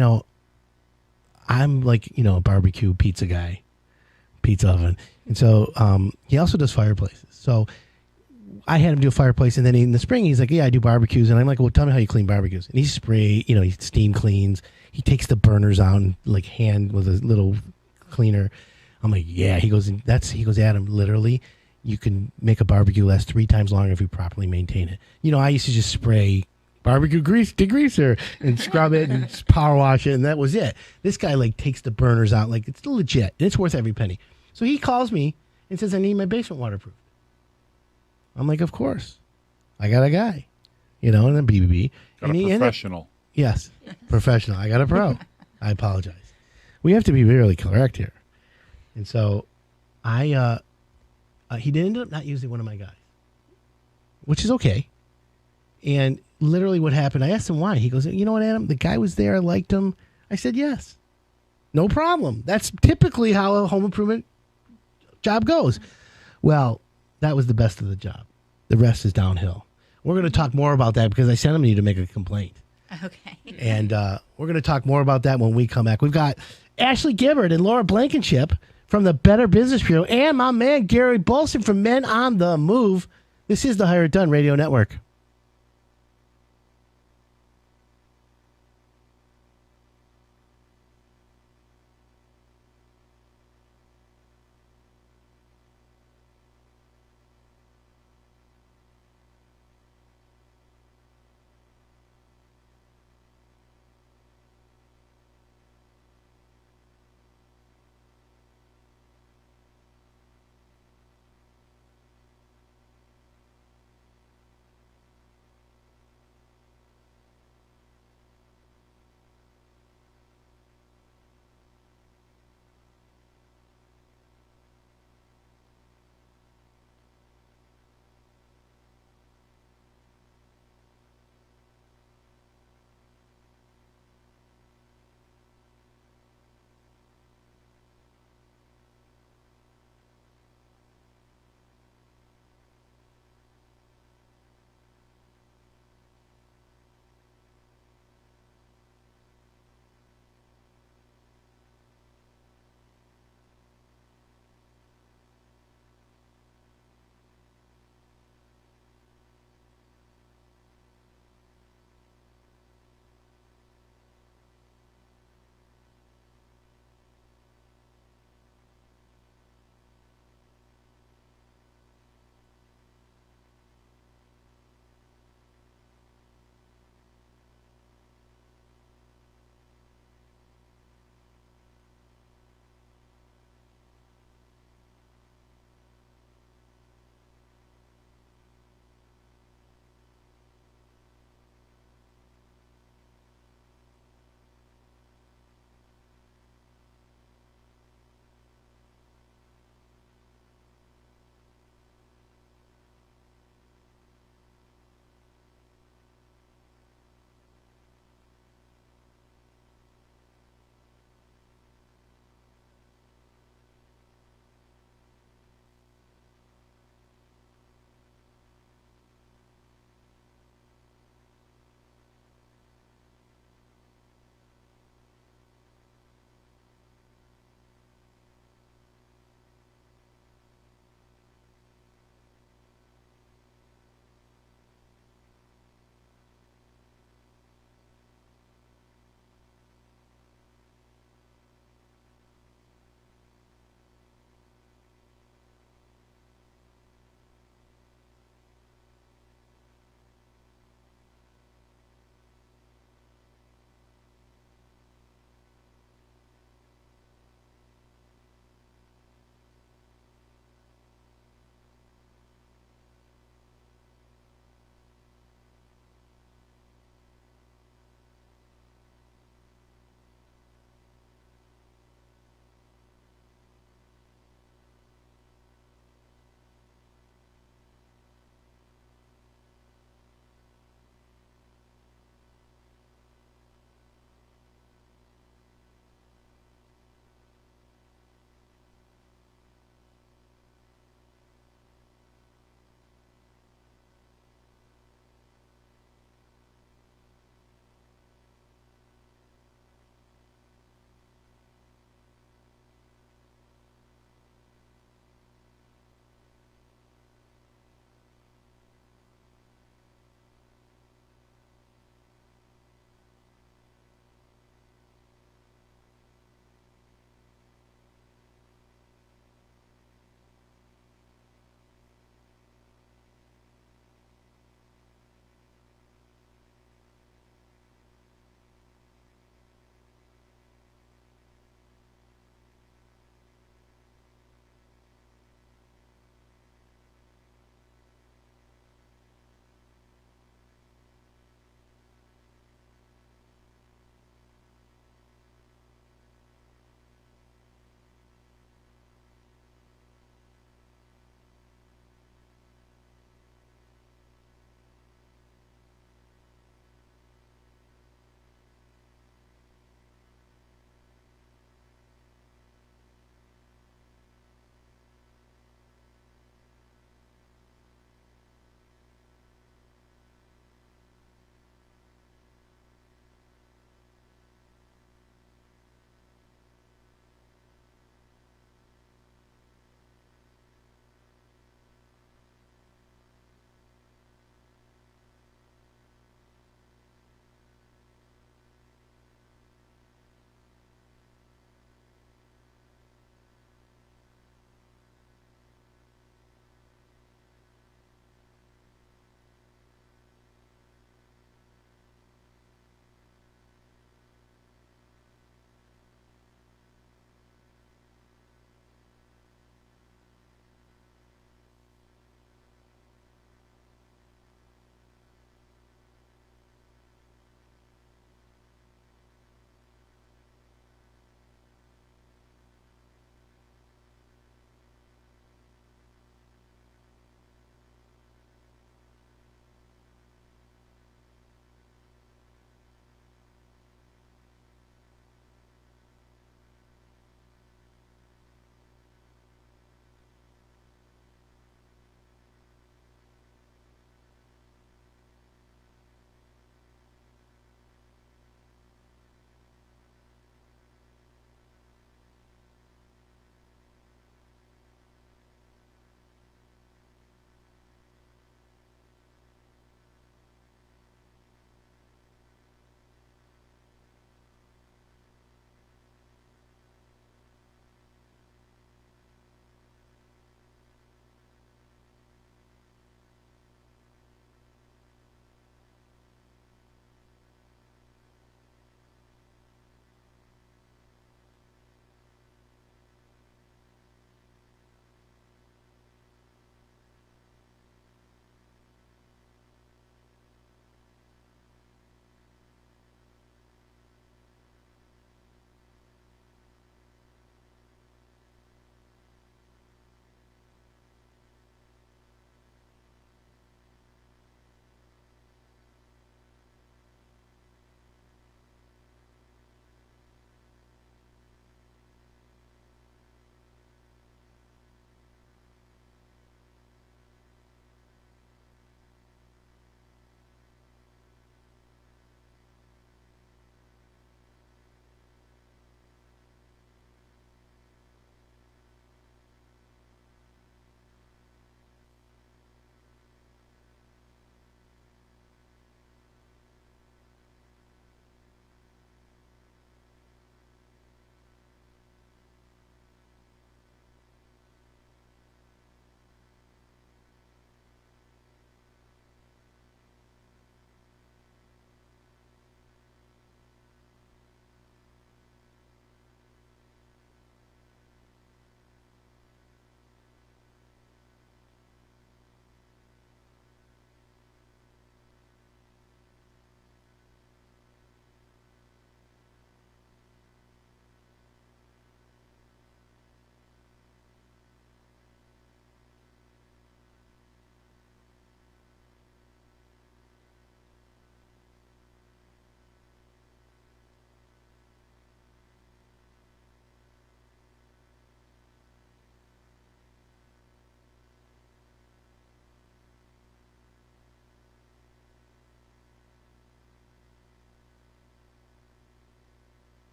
I'm like, a barbecue pizza guy, pizza oven. And so he also does fireplaces. So I had him do a fireplace. And then in the spring, he's like, yeah, I do barbecues. And I'm like, well, tell me how you clean barbecues. And he he steam cleans. He takes the burners out and hand with a little cleaner. I'm like, yeah. He goes, Adam, literally, you can make a barbecue last 3 times longer if you properly maintain it. I used to just spray barbecue grease degreaser and scrub it and power wash it, and that was it. This guy takes the burners out it's legit. It's worth every penny. So he calls me and says, I need my basement waterproof. I'm like, of course. I got a guy, and a BBB. Got a professional. Yes, professional. I got a pro. I apologize. We have to be really correct here. And so he did end up not using one of my guys, which is okay. And literally what happened, I asked him why. He goes, you know what, Adam? The guy was there. I liked him. I said, yes. No problem. That's typically how a home improvement job goes. Well, that was the best of the job. The rest is downhill. We're going to talk more about that because I sent him to you to make a complaint. Okay. And we're going to talk more about that when we come back. We've got Ashley Gibbard and Laura Blankenship from the Better Business Bureau and my man Gary Bolson from Men on the Move. This is the Hire It Done Radio Network.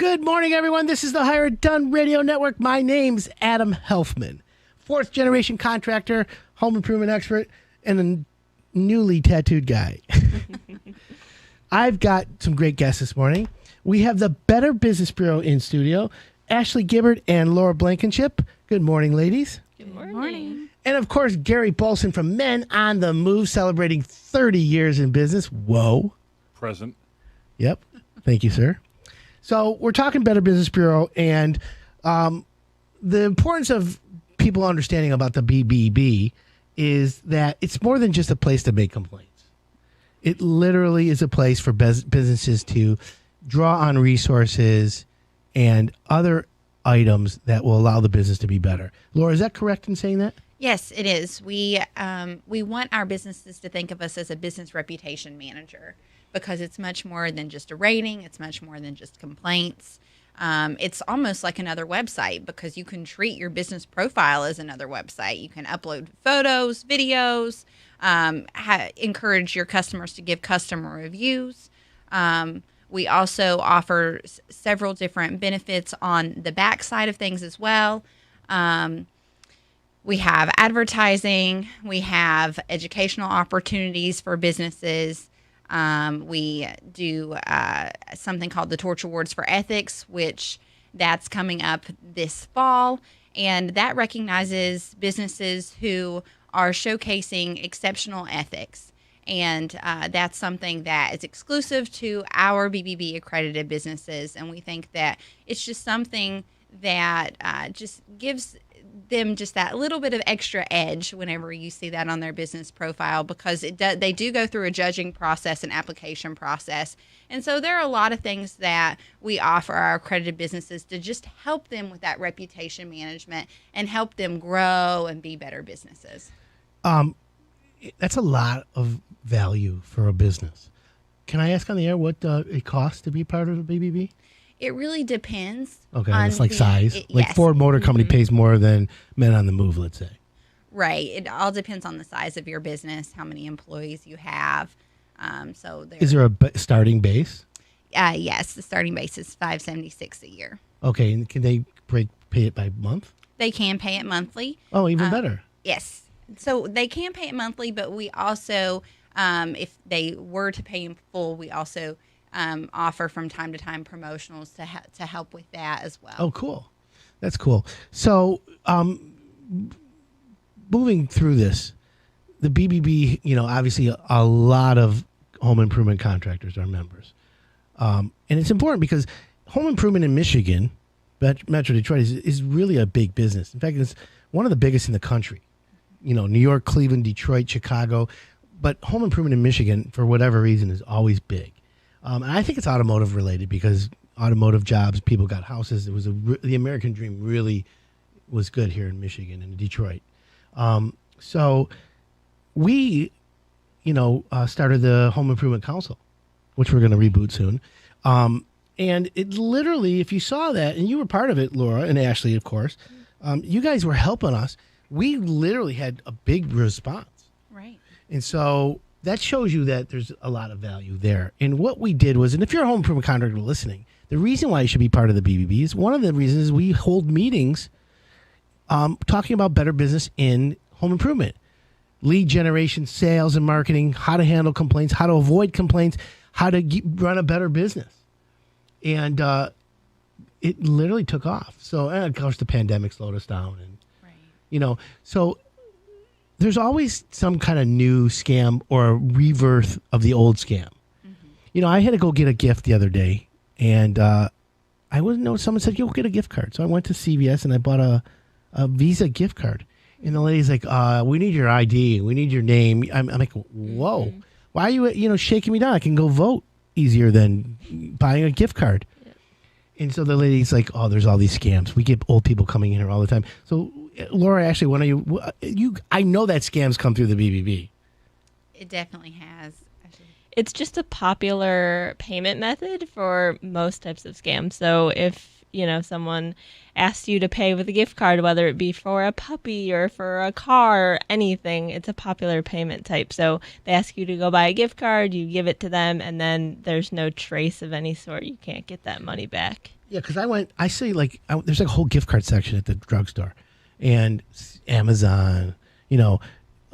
Good morning, everyone. This is the Hire It Done Radio Network. My name's Adam Helfman, fourth generation contractor, home improvement expert, and a newly tattooed guy. I've got some great guests this morning. We have the Better Business Bureau in studio, Ashley Gibbard and Laura Blankenship. Good morning, ladies. Good morning. And of course, Gary Bolson from Men on the Move, celebrating 30 years in business. Whoa. Present. Yep. Thank you, sir. So we're talking Better Business Bureau, and the importance of people understanding about the BBB is that it's more than just a place to make complaints. It literally is a place for businesses to draw on resources and other items that will allow the business to be better. Laura, is that correct in saying that? Yes, it is. We want our businesses to think of us as a business reputation manager, because it's much more than just a rating. It's much more than just complaints. It's almost like another website, because you can treat your business profile as another website. You can upload photos, videos, encourage your customers to give customer reviews. We also offer several different benefits on the back side of things as well. We have advertising. We have educational opportunities for businesses. We do something called the Torch Awards for Ethics, which that's coming up this fall. And that recognizes businesses who are showcasing exceptional ethics. And that's something that is exclusive to our BBB accredited businesses. And we think that it's just something that just gives them just that little bit of extra edge whenever you see that on their business profile, because they do go through a judging process and application process. And so there are a lot of things that we offer our accredited businesses to just help them with that reputation management and help them grow and be better businesses. That's a lot of value for a business. Can I ask on the air what it costs to be part of the BBB? It really depends. Okay, it's like size. Yes. Ford Motor Company pays more than Men on the Move, let's say. Right. It all depends on the size of your business, how many employees you have. Is there a starting base? Yes, the starting base is $576 a year. Okay, and can they pay it by month? They can pay it monthly. Oh, even better. Yes. So they can pay it monthly, but we also, if they were to pay in full, we also offer from time to time promotionals to help with that as well. Oh, cool. That's cool. So moving through this, the BBB, obviously a lot of home improvement contractors are members. And it's important because home improvement in Michigan, Metro Detroit, is really a big business. In fact, it's one of the biggest in the country. New York, Cleveland, Detroit, Chicago. But home improvement in Michigan, for whatever reason, is always big. And I think it's automotive related, because automotive jobs, people got houses. It was the American dream really was good here in Michigan and Detroit. So we, started the Home Improvement Council, which we're going to reboot soon. And it literally, if you saw that, and you were part of it, Laura and Ashley, of course, you guys were helping us. We literally had a big response. Right. And so that shows you that there's a lot of value there. And what we did was, and if you're a home improvement contractor listening, the reason why you should be part of the BBB is one of the reasons is we hold meetings talking about better business in home improvement. Lead generation, sales and marketing, how to handle complaints, how to avoid complaints, how to run a better business. And it literally took off. So, and of course, the pandemic slowed us down. And, so there's always some kind of new scam or a rebirth of the old scam. Mm-hmm. I had to go get a gift the other day, and I wouldn't know. Someone said, "Go get a gift card." So I went to CVS and I bought a Visa gift card. And the lady's like, "We need your ID. We need your name." I'm like, "Whoa, mm-hmm. Why are you, shaking me down? I can go vote easier than buying a gift card." Yeah. And so the lady's like, "Oh, there's all these scams. We get old people coming in here all the time." So, Laura, actually, one of you, I know that scams come through the BBB. It definitely has. It's just a popular payment method for most types of scams. So if someone asks you to pay with a gift card, whether it be for a puppy or for a car or anything, it's a popular payment type. So they ask you to go buy a gift card, you give it to them, and then there's no trace of any sort. You can't get that money back. Yeah, because I see there's like a whole gift card section at the drugstore and Amazon,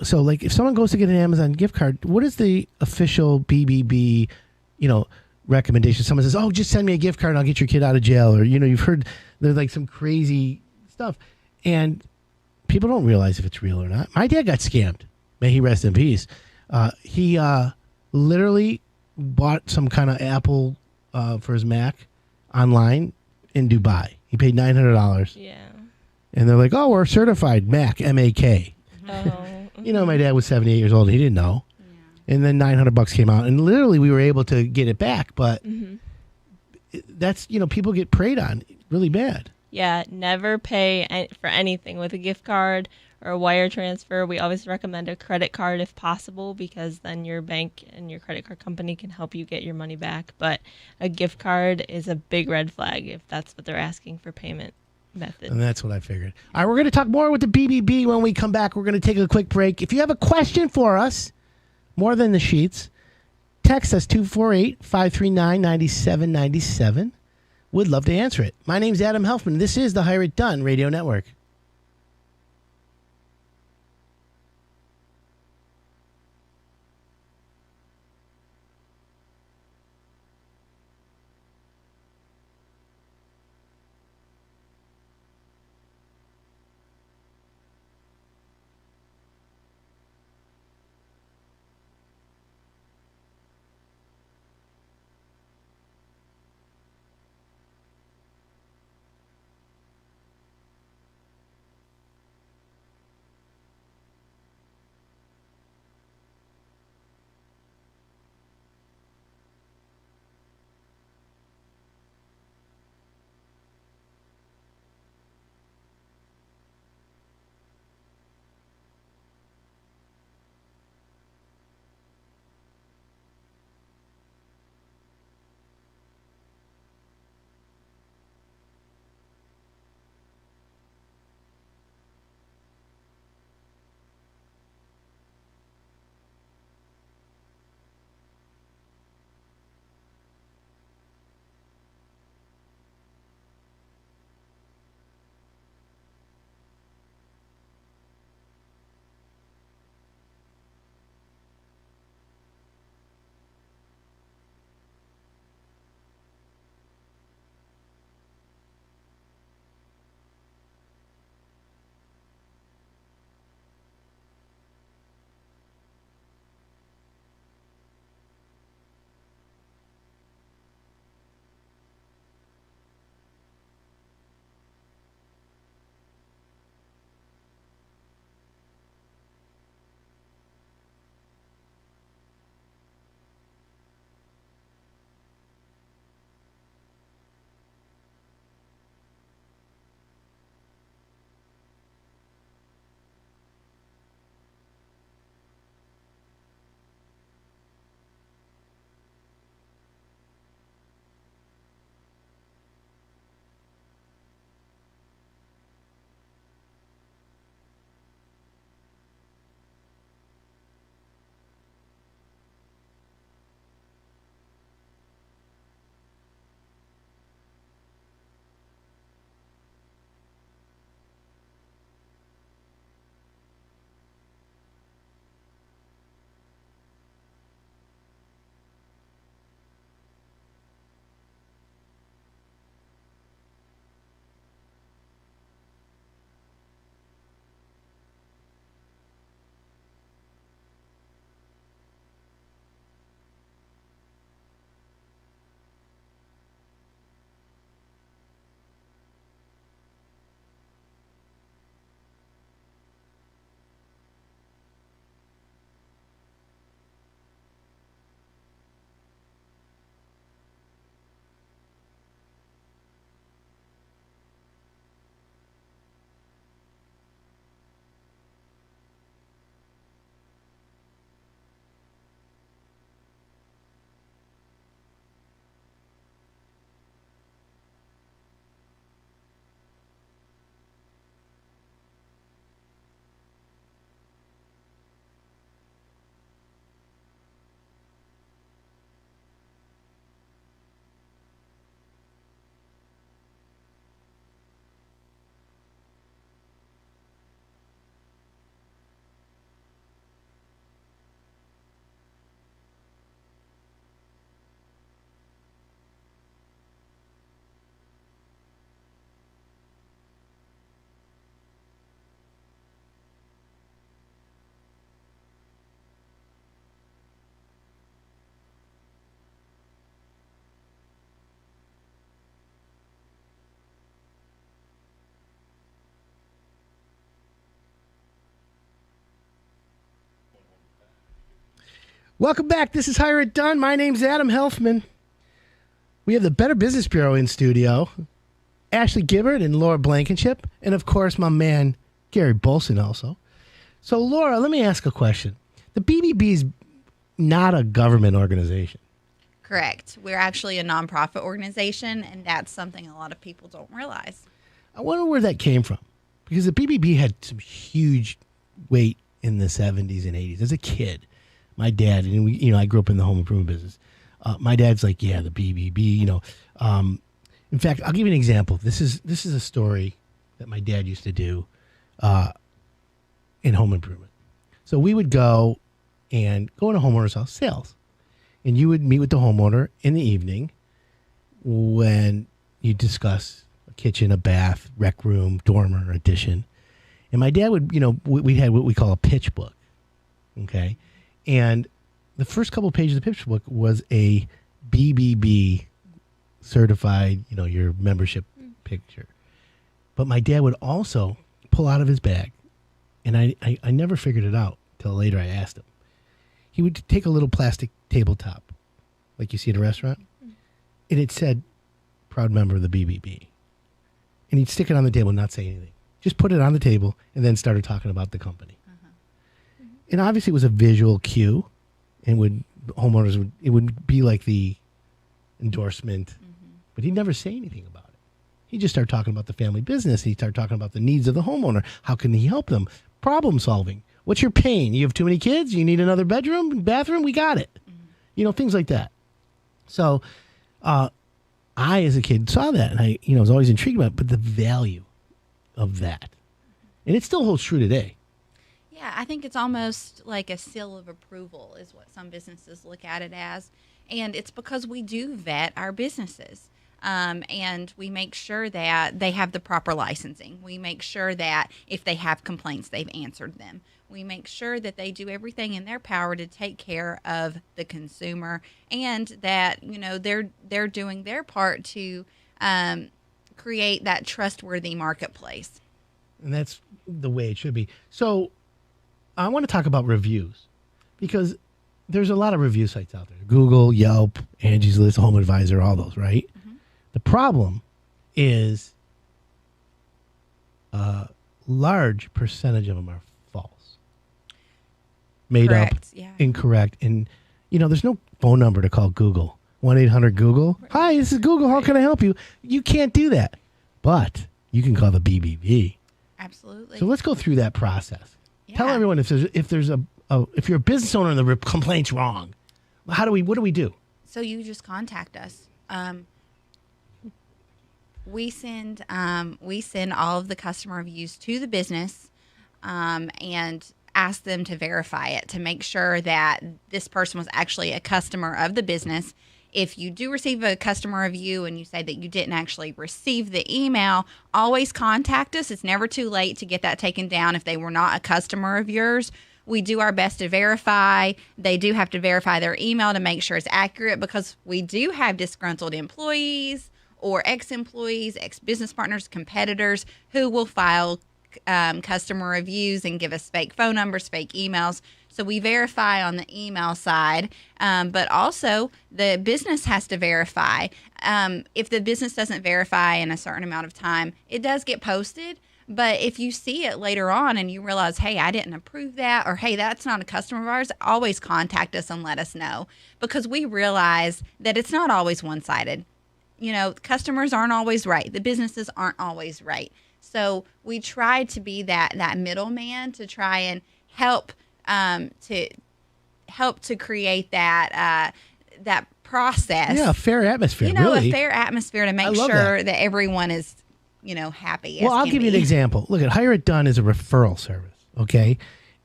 So like if someone goes to get an Amazon gift card, what is the official BBB, recommendation? Someone says, "Oh, just send me a gift card and I'll get your kid out of jail," or you've heard there's like some crazy stuff, and people don't realize if it's real or not. My dad got scammed. May he rest in peace. He literally bought some kind of Apple for his Mac online in Dubai. He paid $900. Yeah. And they're like, "Oh, we're certified Mac, MAK." Oh. My dad was 78 years old. He didn't know. Yeah. And then $900 came out, and literally we were able to get it back. But that's people get preyed on really bad. Yeah, never pay for anything with a gift card or a wire transfer. We always recommend a credit card if possible, because then your bank and your credit card company can help you get your money back. But a gift card is a big red flag if that's what they're asking for payment method. And that's what I figured. All right, we're going to talk more with the BBB when we come back. We're going to take a quick break. If you have a question for us, more than the sheets, text us 248-539-9797. We'd love to answer it. My name's Adam Helfman. This is the Hire It Done Radio Network. Welcome back. This is Hire It Done. My name's Adam Helfman. We have the Better Business Bureau in studio. Ashley Gibbard and Laura Blankenship. And, of course, my man, Gary Bolson also. So, Laura, let me ask a question. The BBB is not a government organization. Correct. We're actually a nonprofit organization, and that's something a lot of people don't realize. I wonder where that came from. Because the BBB had some huge weight in the 70s and 80s. As a kid, my dad, and we, I grew up in the home improvement business. My dad's like, yeah, the BBB, In fact, I'll give you an example. This is a story that my dad used to do in home improvement. So we would go in a homeowner's house, sales. And you would meet with the homeowner in the evening when you discuss a kitchen, a bath, rec room, dormer, addition. And my dad would, we had what we call a pitch book. Okay. And the first couple of pages of the pitch book was a BBB certified, your membership picture. But my dad would also pull out of his bag, and I never figured it out till later I asked him. He would take a little plastic tabletop, like you see at a restaurant, and it said, proud member of the BBB. And he'd stick it on the table and not say anything. Just put it on the table and then started talking about the company. And obviously it was a visual cue, and it would be like the endorsement, but he'd never say anything about it. He'd just start talking about the family business. He'd start talking about the needs of the homeowner. How can he help them? Problem solving. What's your pain? You have too many kids? You need another bedroom, bathroom? We got it. Things like that. So I, as a kid, saw that, and I was always intrigued about it, but the value of that. And it still holds true today. Yeah, I think it's almost like a seal of approval is what some businesses look at it as. And it's because we do vet our businesses. And we make sure that they have the proper licensing. We make sure that if they have complaints, they've answered them. We make sure that they do everything in their power to take care of the consumer, and that they're doing their part to create that trustworthy marketplace. And that's the way it should be. So I want to talk about reviews, because there's a lot of review sites out there. Google, Yelp, Angie's List, Home Advisor, all those, right? The problem is a large percentage of them are false, made Correct, up, yeah. incorrect. And, there's no phone number to call Google. 1-800-GOOGLE. Right. Hi, this is Google. How can I help you? You can't do that. But you can call the BBB. Absolutely. So let's go through that process. Yeah. Tell everyone if you're a business owner and the complaint's wrong, what do we do? So you just contact us. We send all of the customer reviews to the business, and ask them to verify it to make sure that this person was actually a customer of the business. If you do receive a customer review and you say that you didn't actually receive the email, always contact us. It's never too late to get that taken down if they were not a customer of yours. We do our best to verify. They do have to verify their email to make sure it's accurate, because we do have disgruntled employees or ex-employees, ex-business partners, competitors who will file customer reviews and give us fake phone numbers, fake emails. So we verify on the email side, but also the business has to verify. If the business doesn't verify in a certain amount of time, it does get posted. But if you see it later on and you realize, hey, I didn't approve that, or hey, that's not a customer of ours, always contact us and let us know, because we realize that it's not always one-sided. Customers aren't always right. The businesses aren't always right. So we try to be that middleman to try and help to create that process. Yeah, a fair atmosphere. A fair atmosphere to make sure that everyone is happy. Well, I'll give you an example. Look, Hire It Done is a referral service, okay?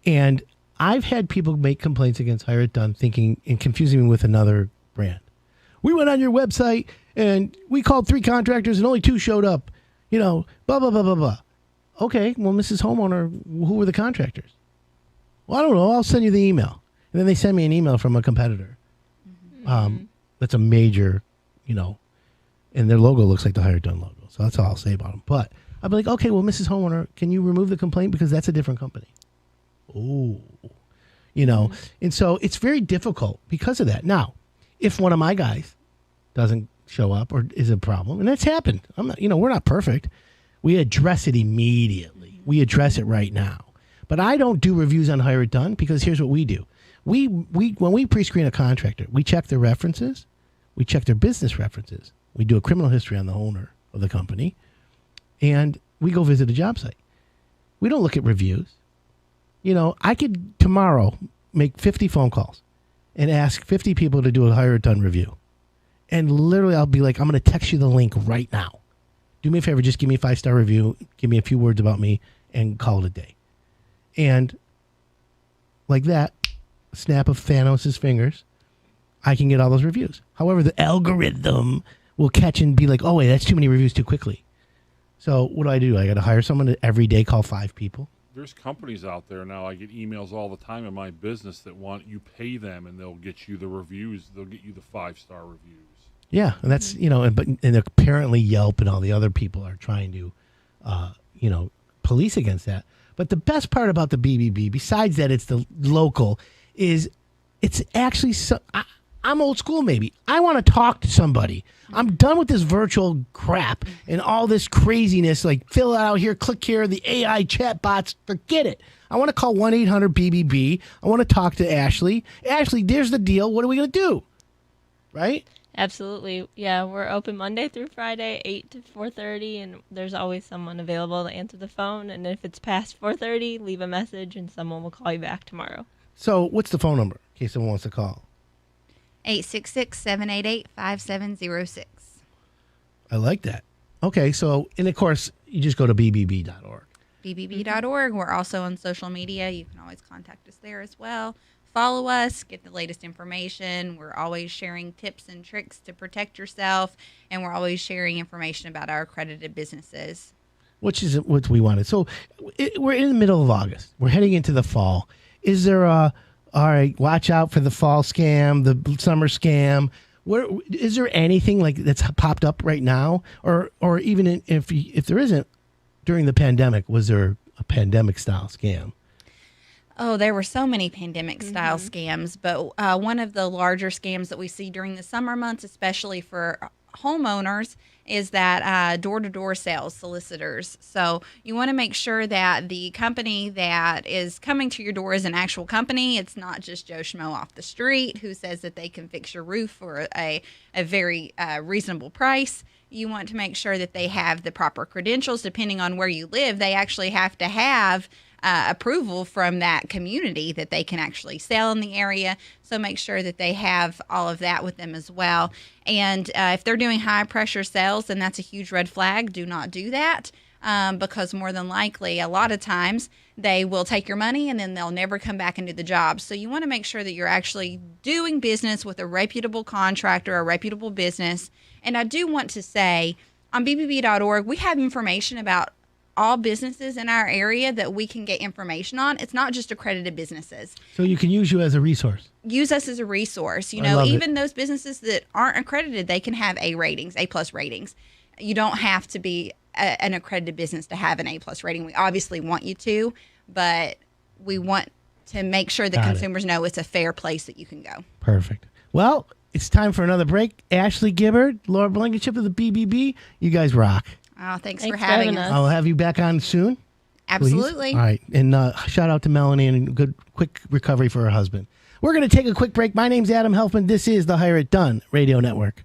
And I've had people make complaints against Hire It Done thinking and confusing me with another brand. We went on your website and we called 3 contractors and only 2 showed up. Blah, blah, blah, blah, blah. Okay, well, Mrs. Homeowner, who were the contractors? Well, I don't know. I'll send you the email. And then they send me an email from a competitor. That's a major, and their logo looks like the Hire It Done logo. So that's all I'll say about them. But I'll be like, okay, well, Mrs. Homeowner, can you remove the complaint? Because that's a different company. Oh, you know. And so it's very difficult because of that. Now, if one of my guys doesn't show up or is a problem, and that's happened, I'm not, we're not perfect. We address it immediately. We address it right now. But I don't do reviews on Hire It Done because here's what we do. We when we pre-screen a contractor, we check their references, we check their business references, we do a criminal history on the owner of the company, and we go visit a job site. We don't look at reviews. I could tomorrow make 50 phone calls and ask 50 people to do a Hire It Done review. And literally I'll be like, I'm going to text you the link right now. Do me a favor, just give me a 5-star review, give me a few words about me, and call it a day. And like that, snap of Thanos' fingers, I can get all those reviews. However, the algorithm will catch and be like, oh, wait, that's too many reviews too quickly. So what do? I got to hire someone to every day call 5 people? There's companies out there now. I get emails all the time in my business that want you pay them and they'll get you the reviews. They'll get you the 5-star reviews. Yeah, and that's and apparently Yelp and all the other people are trying to, police against that. But the best part about the BBB, besides that it's the local, is it's actually I'm old school. Maybe I want to talk to somebody. I'm done with this virtual crap and all this craziness. Like fill it out here, click here, the AI chat bots. Forget it. I want to call 1-800-BBB. I want to talk to Ashley. Ashley, there's the deal. What are we going to do? Right? Absolutely. Yeah, we're open Monday through Friday, 8 to 4:30, and there's always someone available to answer the phone. And if it's past 4:30, leave a message, and someone will call you back tomorrow. So what's the phone number in case someone wants to call? 866-788-5706. I like that. Okay, so, and of course, you just go to bbb.org. bbb.org. We're also on social media. You can always contact us there as well. Follow us, get the latest information. We're always sharing tips and tricks to protect yourself, and we're always sharing information about our accredited businesses. Which is what we wanted. So we're in the middle of August. We're heading into the fall. Is there all right, watch out for the fall scam, the summer scam? Is there anything like that's popped up right now? Or even if there isn't, during the pandemic, was there a pandemic-style scam? Oh, there were so many pandemic-style scams, but one of the larger scams that we see during the summer months, especially for homeowners, is that door-to-door sales solicitors. So you want to make sure that the company that is coming to your door is an actual company. It's not just Joe Schmo off the street who says that they can fix your roof for a very reasonable price. You want to make sure that they have the proper credentials. Depending on where you live, they actually have to have approval from that community that they can actually sell in the area. So make sure that they have all of that with them as well. And if they're doing high pressure sales, then that's a huge red flag. Do not do that because more than likely, a lot of times they will take your money and then they'll never come back and do the job. So you want to make sure that you're actually doing business with a reputable contractor, a reputable business. And I do want to say on bbb.org, we have information about all businesses in our area that we can get information on. It's not just accredited businesses. So you can use you as a resource. Use us as a resource. Even those businesses that aren't accredited, they can have A ratings, A+ ratings. You don't have to be an accredited business to have an A+ rating. We obviously want you to, but we want to make sure that consumers know it's a fair place that you can go. Perfect. Well, it's time for another break. Ashley Gibbard, Laura Blankenship of the BBB. You guys rock. Oh, thanks for having us. I'll have you back on soon. Absolutely. Please. All right. And shout out to Melanie and quick recovery for her husband. We're going to take a quick break. My name's Adam Helfman. This is the Hire It Done Radio Network.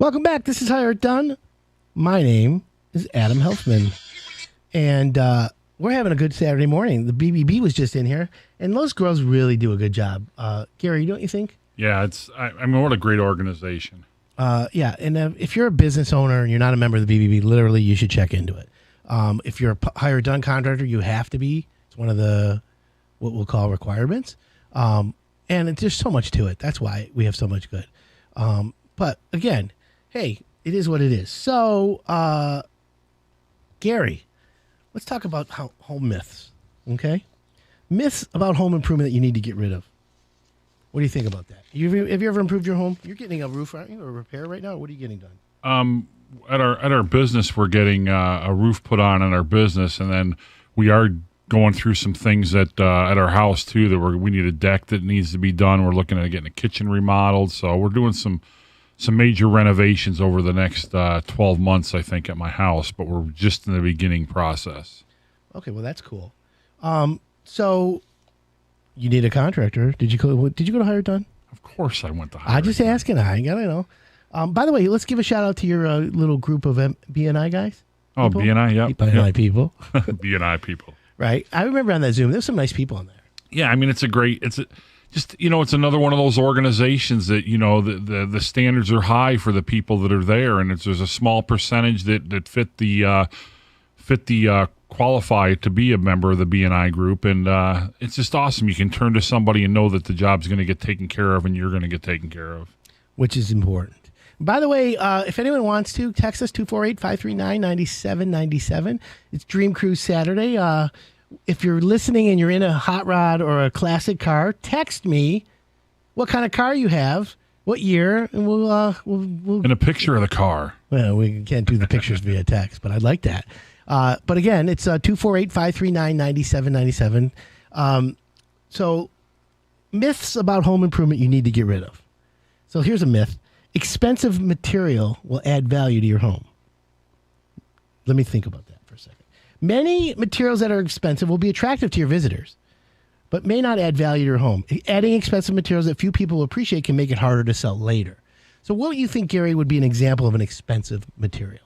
Welcome back. This is Hire It Done. My name is Adam Helfman. And we're having a good Saturday morning. The BBB was just in here, and those girls really do a good job. Gary, don't you think? Yeah, I mean, what a great organization. Yeah, and if you're a business owner and you're not a member of the BBB, literally you should check into it. If you're a Hire It Done contractor, you have to be. It's one of the what we'll call requirements. And there's so much to it. That's why we have so much good. But again, hey, it is what it is. So, Gary, let's talk about home myths, okay? Myths about home improvement that you need to get rid of. What do you think about that? Have you ever improved your home? You're getting a roof, aren't you, or a repair right now? Or what are you getting done? At our business, we're getting a roof put on in our business, and then we are going through some things at our house too. That we need a deck that needs to be done. We're looking at getting a kitchen remodeled, so we're doing some major renovations over the next 12 months, I think, at my house. But we're just in the beginning process. Okay, well that's cool. So you need a contractor. Did you go to Hire It Done? Of course, I went to Hire I just asking. I ain't gotta know. By the way, let's give a shout out to your little group of BNI guys. Oh, BNI, yeah, BNI people. BNI people. Right. I remember on that Zoom, there's some nice people on there. Yeah, I mean, it's another one of those organizations that, the standards are high for the people that are there, and there's a small percentage that fit the qualify to be a member of the BNI group, and it's just awesome. You can turn to somebody and know that the job's going to get taken care of, and you're going to get taken care of. Which is important. By the way, if anyone wants to, text us 248-539-9797. It's Dream Cruise Saturday. If you're listening and you're in a hot rod or a classic car, text me what kind of car you have, what year, and we'll and a picture of the car. Well, we can't do the pictures via text, but I'd like that. But again, it's 248-539-9797. So myths about home improvement you need to get rid of. So here's a myth. Expensive material will add value to your home. Let me think about that for a second. Many materials that are expensive will be attractive to your visitors, but may not add value to your home. Adding expensive materials that few people appreciate can make it harder to sell later. So what do you think, Gary, would be an example of an expensive material?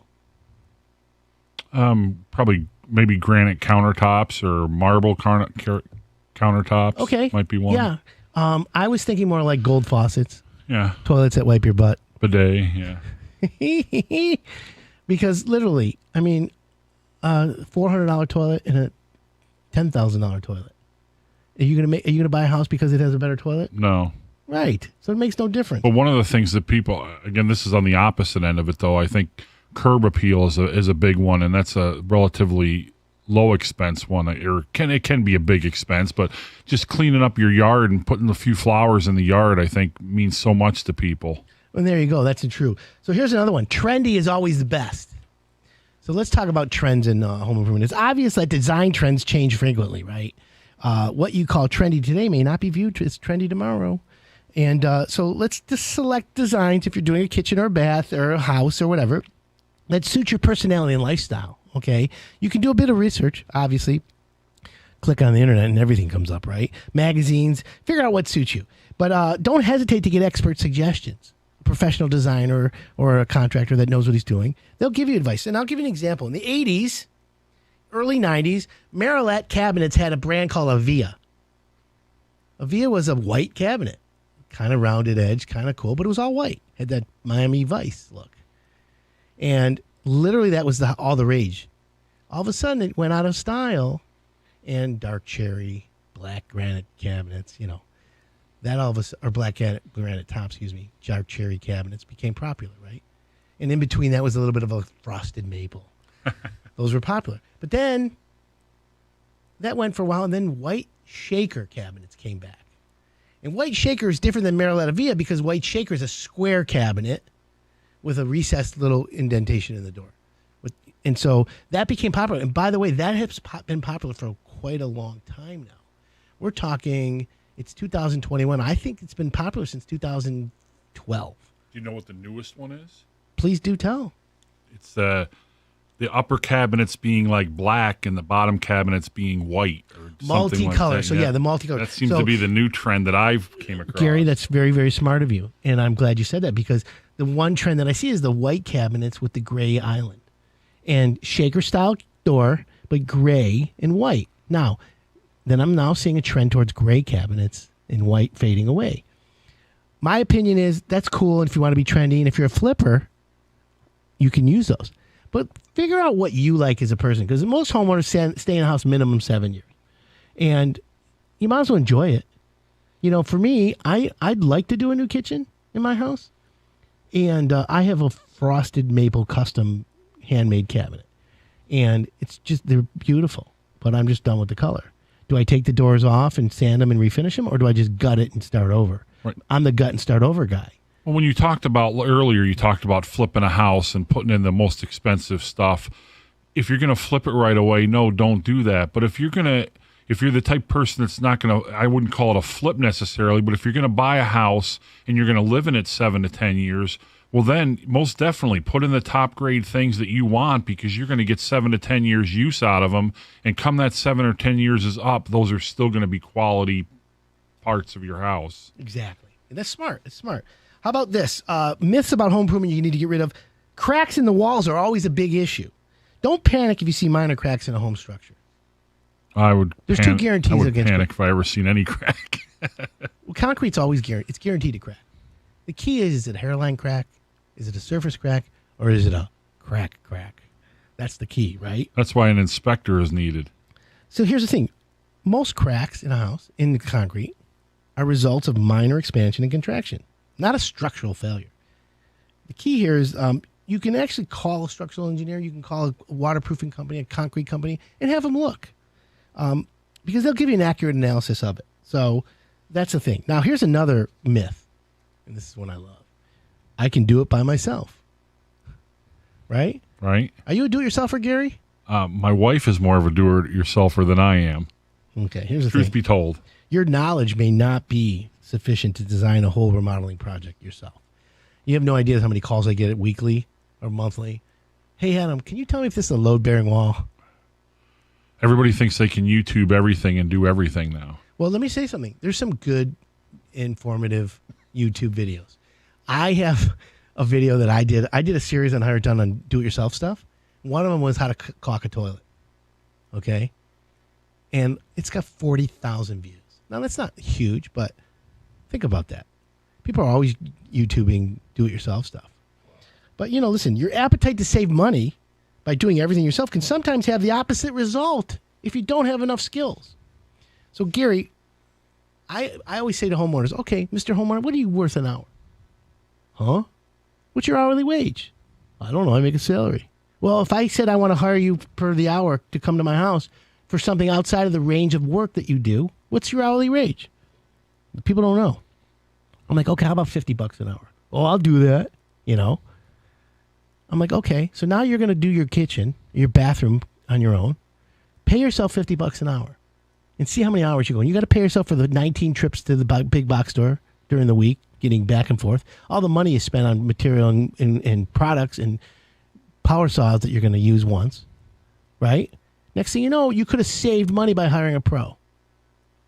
Probably maybe granite countertops or marble countertops. Okay. Might be one. Yeah. I was thinking more like gold faucets. Yeah. Toilets that wipe your butt. Bidet, yeah. Because literally, I mean, $400 toilet and a $10,000 toilet. Are you gonna buy a house because it has a better toilet? No. Right. So it makes no difference. But one of the things that people, again, this is on the opposite end of it, though. I think curb appeal is a big one, and that's a relatively low expense one. It can be a big expense, but just cleaning up your yard and putting a few flowers in the yard, I think, means so much to people. And there you go. That's true. So here's another one. Trendy is always the best. So let's talk about trends in home improvement. It's obvious that design trends change frequently, right? What you call trendy today may not be viewed as trendy tomorrow. And so let's just select designs if you're doing a kitchen or a bath or a house or whatever that suit your personality and lifestyle, okay? You can do a bit of research, obviously. Click on the internet and everything comes up, right? Magazines, figure out what suits you. But don't hesitate to get expert suggestions. A professional designer or a contractor that knows what he's doing, they'll give you advice. And I'll give you an example. In the 80s, early 90s, Merillat cabinets had a brand called Avia. Avia was a white cabinet. Kind of rounded edge, kind of cool, but it was all white. Had that Miami Vice look. And literally that was all the rage. All of a sudden it went out of style, and dark cherry, black granite cabinets, that all of us, or black granite tops, dark cherry cabinets became popular, right? And in between that was a little bit of a frosted maple. Those were popular. But then that went for a while, and then white shaker cabinets came back. And white shaker is different than Merillat Avia because white shaker is a square cabinet with a recessed little indentation in the door. And so that became popular. And by the way, that has been popular for quite a long time now. We're talking, it's 2021. I think it's been popular since 2012. Do you know what the newest one is? Please do tell. It's the upper cabinets being like black and the bottom cabinets being white or something like multicolor. that. So yeah, the multicolor. That seems to be the new trend that I've came across. Gary, that's very, very smart of you. And I'm glad you said that because the one trend that I see is the white cabinets with the gray island. And shaker style door, but gray and white. Now, then I'm now seeing a trend towards gray cabinets and white fading away. My opinion is that's cool if you want to be trendy. And if you're a flipper, you can use those. But figure out what you like as a person because most homeowners stay in a house minimum 7 years. And you might as well enjoy it. You know, for me, I'd like to do a new kitchen in my house. And I have a frosted maple custom handmade cabinet. And it's just, they're beautiful. But I'm just done with the color. Do I take the doors off and sand them and refinish them? Or do I just gut it and start over? Right. I'm the gut and start over guy. Well, when you talked about earlier, you talked about flipping a house and putting in the most expensive stuff. If you're going to flip it right away, no, don't do that. But if you're the type of person that's not going to, I wouldn't call it a flip necessarily, but if you're going to buy a house and you're going to live in it 7 to 10 years, well, then most definitely put in the top grade things that you want because you're going to get 7 to 10 years use out of them. And come that 7 or 10 years is up, those are still going to be quality parts of your house. Exactly. And that's smart. It's smart. How about this? Myths about home improvement you need to get rid of. Cracks in the walls are always a big issue. Don't panic if you see minor cracks in a home structure. There's two guarantees I would against panic crack. if I ever seen any crack. Well, concrete's always guaranteed. It's guaranteed to crack. The key is it a hairline crack? Is it a surface crack? Or is it a crack? That's the key, right? That's why an inspector is needed. So here's the thing. Most cracks in a house, in the concrete, are results of minor expansion and contraction, not a structural failure. The key here is you can actually call a structural engineer. You can call a waterproofing company, a concrete company, and have them look because they'll give you an accurate analysis of it. So that's the thing. Now, here's another myth, and this is one I love. I can do it by myself, right? Right. Are you a do-it-yourselfer, Gary? My wife is more of a doer-yourselfer than I am. Okay, here's the Truth thing. be told. Your knowledge may not be sufficient to design a whole remodeling project yourself. You have no idea how many calls I get weekly or monthly. Hey, Adam, can you tell me if this is a load-bearing wall? Everybody thinks they can YouTube everything and do everything now. Well, let me say something. There's some good, informative YouTube videos. I have a video that I did. I did a series on how you're done on do-it-yourself stuff. One of them was how to caulk a toilet. Okay? And it's got 40,000 views. Now, that's not huge, but think about that. People are always YouTubing do-it-yourself stuff. But, listen, your appetite to save money by doing everything yourself can sometimes have the opposite result if you don't have enough skills. So, Gary, I always say to homeowners, okay, Mr. Homeowner, what are you worth an hour? Huh? What's your hourly wage? I don't know. I make a salary. Well, if I said I want to hire you per the hour to come to my house for something outside of the range of work that you do, what's your hourly wage? People don't know. I'm like, okay, how about $50 an hour? Oh, I'll do that, I'm like, okay, so now you're going to do your kitchen, your bathroom on your own. Pay yourself $50 an hour and see how many hours you're going. You got to pay yourself for the 19 trips to the big box store during the week, getting back and forth. All the money is spent on material and products and power saws that you're going to use once, right? Next thing you know, you could have saved money by hiring a pro.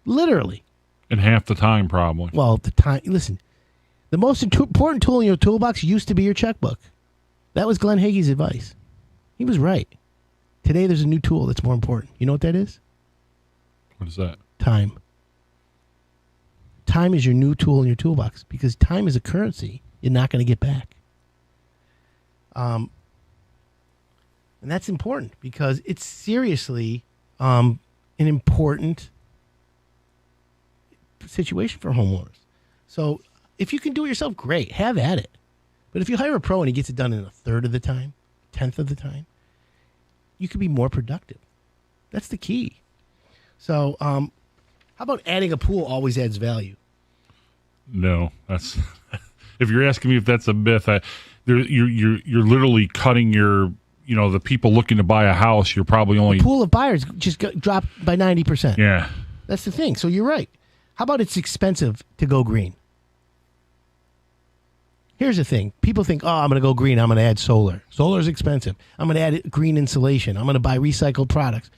Literally. In half the time, probably. Well, listen, the most important tool in your toolbox used to be your checkbook. That was Glenn Hagee's advice. He was right. Today, there's a new tool that's more important. You know what that is? What is that? Time. Time is your new tool in your toolbox because time is a currency you're not going to get back. And that's important because it's seriously an important situation for homeowners. So if you can do it yourself, great. Have at it. But if you hire a pro and he gets it done in a third of the time, 10th of the time, you could be more productive. That's the key. So how about adding a pool always adds value? No, that's if you're asking me if that's a myth, you're literally cutting your the people looking to buy a house. You're probably only the pool of buyers just dropped by 90%. Yeah, that's the thing. So you're right. How about it's expensive to go green? Here's the thing. People think, oh, I'm going to go green. I'm going to add solar. Solar is expensive. I'm going to add green insulation. I'm going to buy recycled products.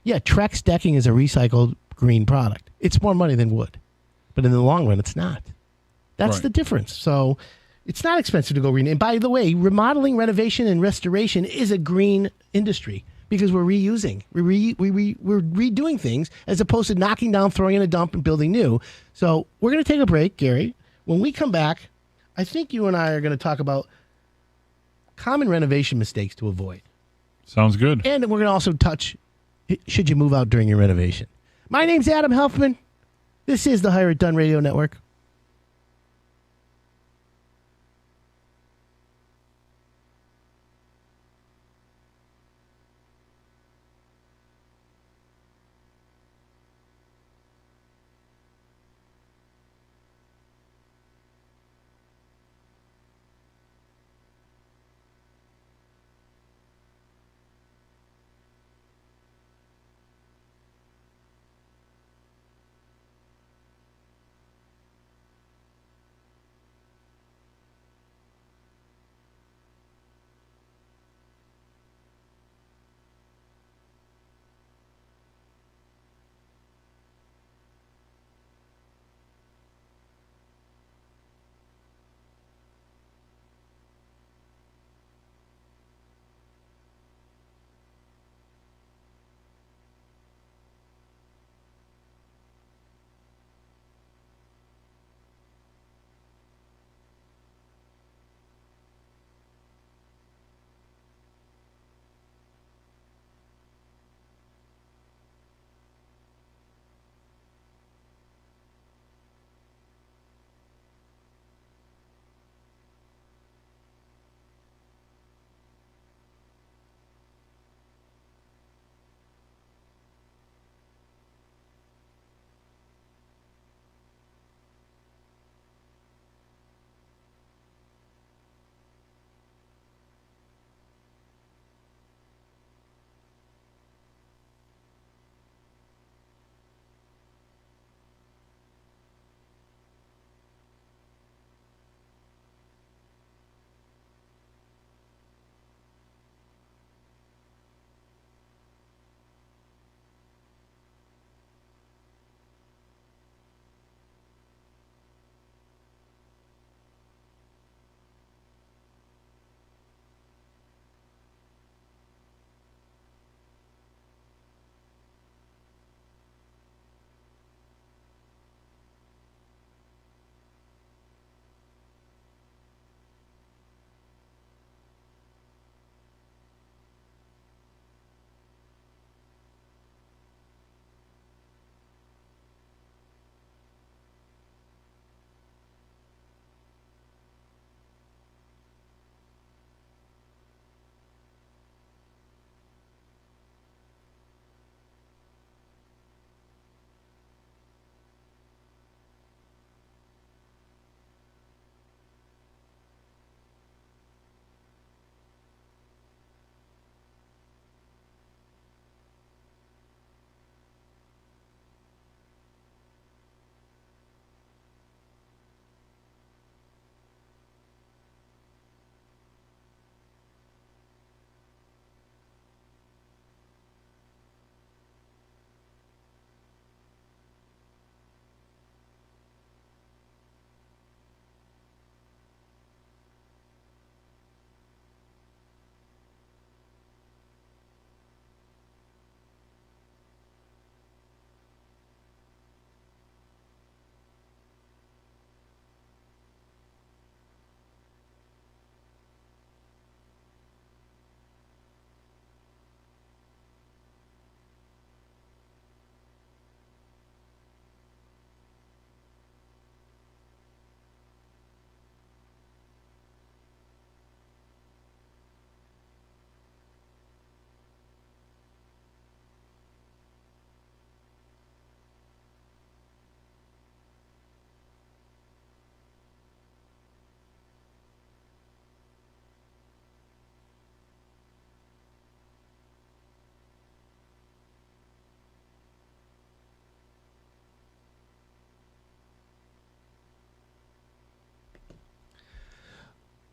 Yeah, Trex decking is a recycled green product. It's more money than wood. But in the long run, it's not. That's Right. the difference. So it's not expensive to go green. And by the way, remodeling, renovation, and restoration is a green industry because we're reusing. We're redoing things as opposed to knocking down, throwing in a dump, and building new. So we're going to take a break, Gary. When we come back, I think you and I are going to talk about common renovation mistakes to avoid. Sounds good. And we're going to also touch, should you move out during your renovation? My name's Adam Helfman. This is the Hire It Done Radio Network.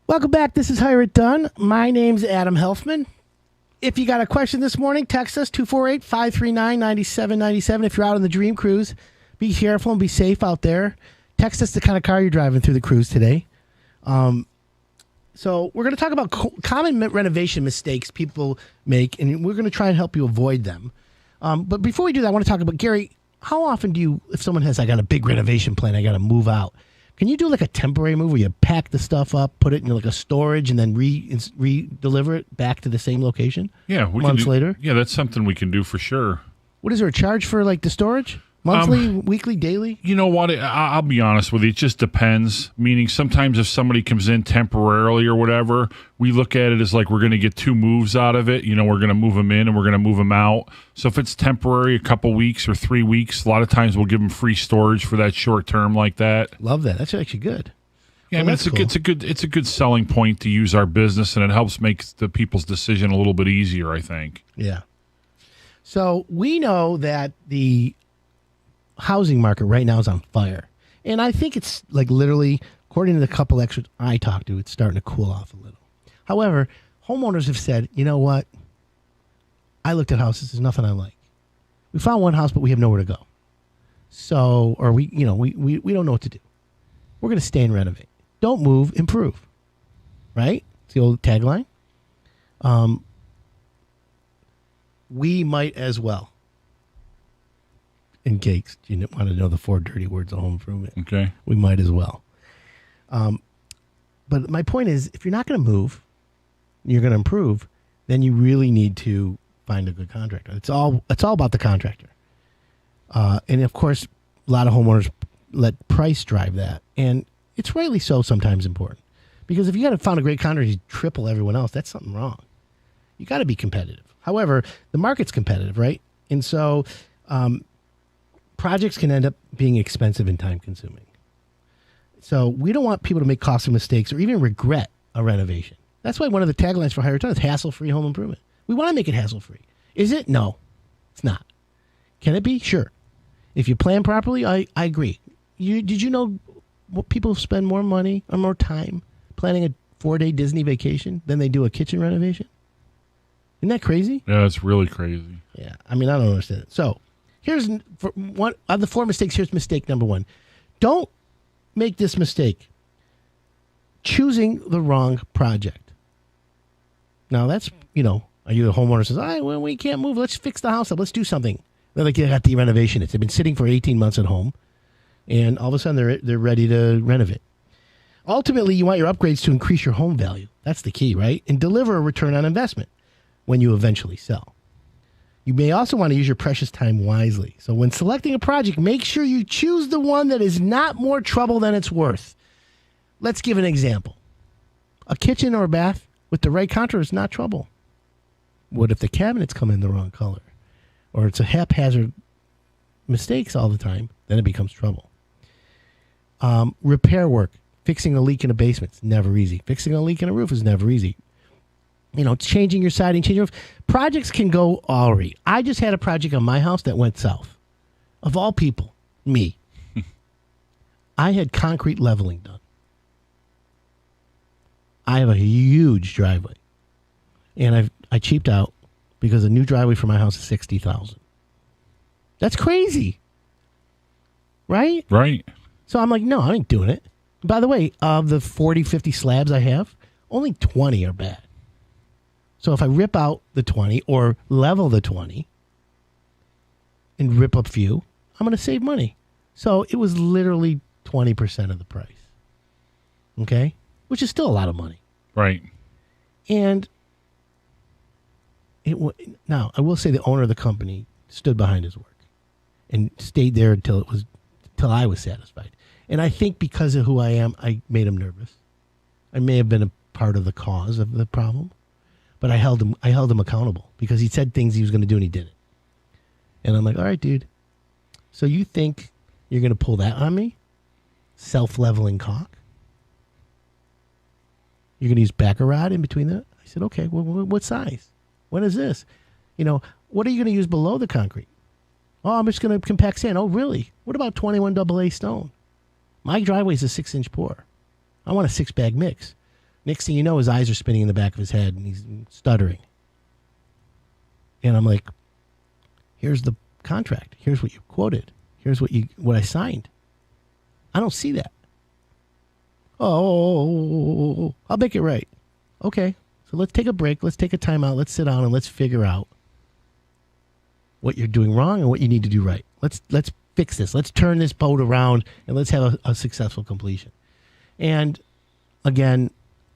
Welcome back. This is Hire It Done. My name's Adam Helfman. If you got a question this morning, text us 248-539-9797. If you're out on the Dream Cruise, be careful and be safe out there. Text us the kind of car you're driving through the cruise today. So we're going to talk about common renovation mistakes people make, and we're going to try and help you avoid them. But before we do that, I want to talk about, Gary, how often do you, if someone has, I got a big renovation plan, I got to move out, can you do like a temporary move where you pack the stuff up, put it in like a storage, and then re-deliver it back to the same location? Yeah. Months later? Yeah, that's something we can do for sure. What is there, a charge for like the storage? Monthly, weekly, daily? You know what? I'll be honest with you. It just depends. Meaning sometimes if somebody comes in temporarily or whatever, we look at it as like we're going to get 2 moves out of it. You know, we're going to move them in and we're going to move them out. So if it's temporary, a couple weeks or 3 weeks, a lot of times we'll give them free storage for that short term like that. Love that. That's actually good. Yeah, Well, I mean, that's cool. it's a good selling point to use our business, and it helps make the people's decision a little bit easier, I think. Yeah. So we know that the housing market right now is on fire. And I think it's like literally, according to the couple experts I talked to, it's starting to cool off a little. However, homeowners have said, you know what? I looked at houses. There's nothing I like. We found one house, but we have nowhere to go. So, or we don't know what to do. We're going to stay and renovate. Don't move, improve. Right? It's the old tagline. We might as well. In case you want to know the 4 dirty words of home improvement. Okay. We might as well. But my point is, if you're not going to move, you're going to improve, then you really need to find a good contractor. It's all about the contractor. And of course, a lot of homeowners let price drive that. And it's rightly so sometimes important. Because if you got to find a great contractor, you triple everyone else, that's something wrong. You got to be competitive. However, the market's competitive, right? And so projects can end up being expensive and time consuming. So we don't want people to make costly mistakes or even regret a renovation. That's why one of the taglines for Hire It Done is hassle-free home improvement. We want to make it hassle-free. Is it? No, it's not. Can it be? Sure. If you plan properly, I agree. Did you know what people spend more money or more time planning a 4-day Disney vacation than they do a kitchen renovation? Isn't that crazy? Yeah, it's really crazy. Yeah, I mean, I don't understand it. So here's one of the 4 mistakes. Here's mistake number 1. Don't make this mistake. Choosing the wrong project. Now that's, are you a homeowner who says, well, we can't move. Let's fix the house up. Let's do something. They're like, they got the renovation. They've been sitting for 18 months at home, and all of a sudden they're ready to renovate. Ultimately, you want your upgrades to increase your home value. That's the key, right? And deliver a return on investment when you eventually sell. You may also want to use your precious time wisely. So when selecting a project, make sure you choose the one that is not more trouble than it's worth. Let's give an example. A kitchen or a bath with the right contractor is not trouble. What if the cabinets come in the wrong color? Or it's a haphazard mistakes all the time, then it becomes trouble. Repair work. Fixing a leak in a basement is never easy. Fixing a leak in a roof is never easy. Changing your siding, changing your roof. Projects can go awry. I just had a project on my house that went south. Of all people, me. I had concrete leveling done. I have a huge driveway. And I cheaped out because a new driveway for my house is $60,000. That's crazy. Right? Right. So I'm like, no, I ain't doing it. By the way, of the 40, 50 slabs I have, only 20 are bad. So if I rip out the 20 or level the 20 and rip up a few, I'm going to save money. So it was literally 20% of the price. Okay? Which is still a lot of money. Right. And now, I will say the owner of the company stood behind his work and stayed there until I was satisfied. And I think because of who I am, I made him nervous. I may have been a part of the cause of the problem, but I held him accountable because he said things he was going to do and he didn't. And I'm like, all right, dude. So you think you're going to pull that on me? Self-leveling caulk? You're going to use backer rod in between that? I said, okay, well, what size? What is this? What are you going to use below the concrete? Oh, I'm just going to compact sand. Oh, really? What about 21 AA stone? My driveway is a 6-inch pour. I want a 6-bag mix. Next thing you know, his eyes are spinning in the back of his head, and he's stuttering. And I'm like, here's the contract. Here's what you quoted. Here's what I signed. I don't see that. Oh, I'll make it right. Okay, so let's take a break. Let's take a timeout. Let's sit down and let's figure out what you're doing wrong and what you need to do right. Let's fix this. Let's turn this boat around and let's have a successful completion. And again,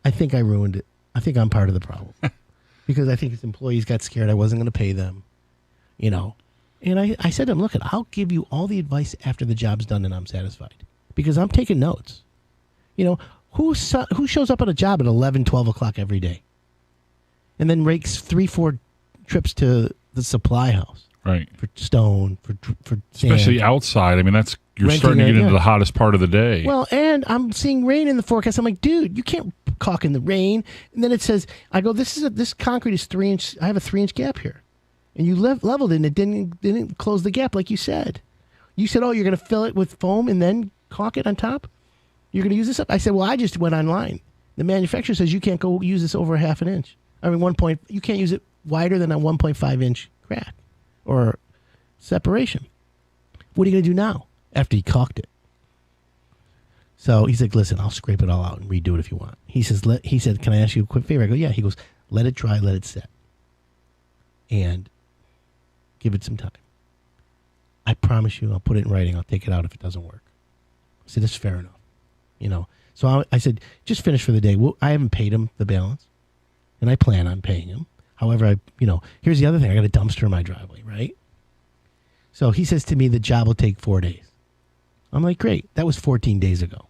I think I ruined it. I think I'm part of the problem because I think his employees got scared I wasn't going to pay them, you know. And I said to him, look, I'll give you all the advice after the job's done and I'm satisfied because I'm taking notes. You know, who shows up at a job at 11, 12 o'clock every day and then rakes 3-4 trips to the supply house? Right. For stone, for sand. Especially outside. I mean, you're starting to get into the hottest part of the day. Well, and I'm seeing rain in the forecast. I'm like, dude, you can't caulk in the rain. And then it says, I go, this concrete is 3 inch. I have a 3 inch gap here. And you leveled it and it didn't close the gap like you said. You said, oh, you're going to fill it with foam and then caulk it on top? You're going to use this up? I said, well, I just went online. The manufacturer says you can't go use this over a half an inch. I mean, you can't use it wider than a 1.5 inch crack or separation. What are you going to do now after he caulked it? So he's like, listen, I'll scrape it all out and redo it if you want. He said, can I ask you a quick favor? I go, yeah. He goes, let it dry, let it set. And give it some time. I promise you, I'll put it in writing. I'll take it out if it doesn't work. I said, that's fair enough. You know, so I said, just finish for the day. Well, I haven't paid him the balance, and I plan on paying him. However, here's the other thing. I got a dumpster in my driveway, right? So he says to me, the job will take 4 days. I'm like, great. That was 14 days ago.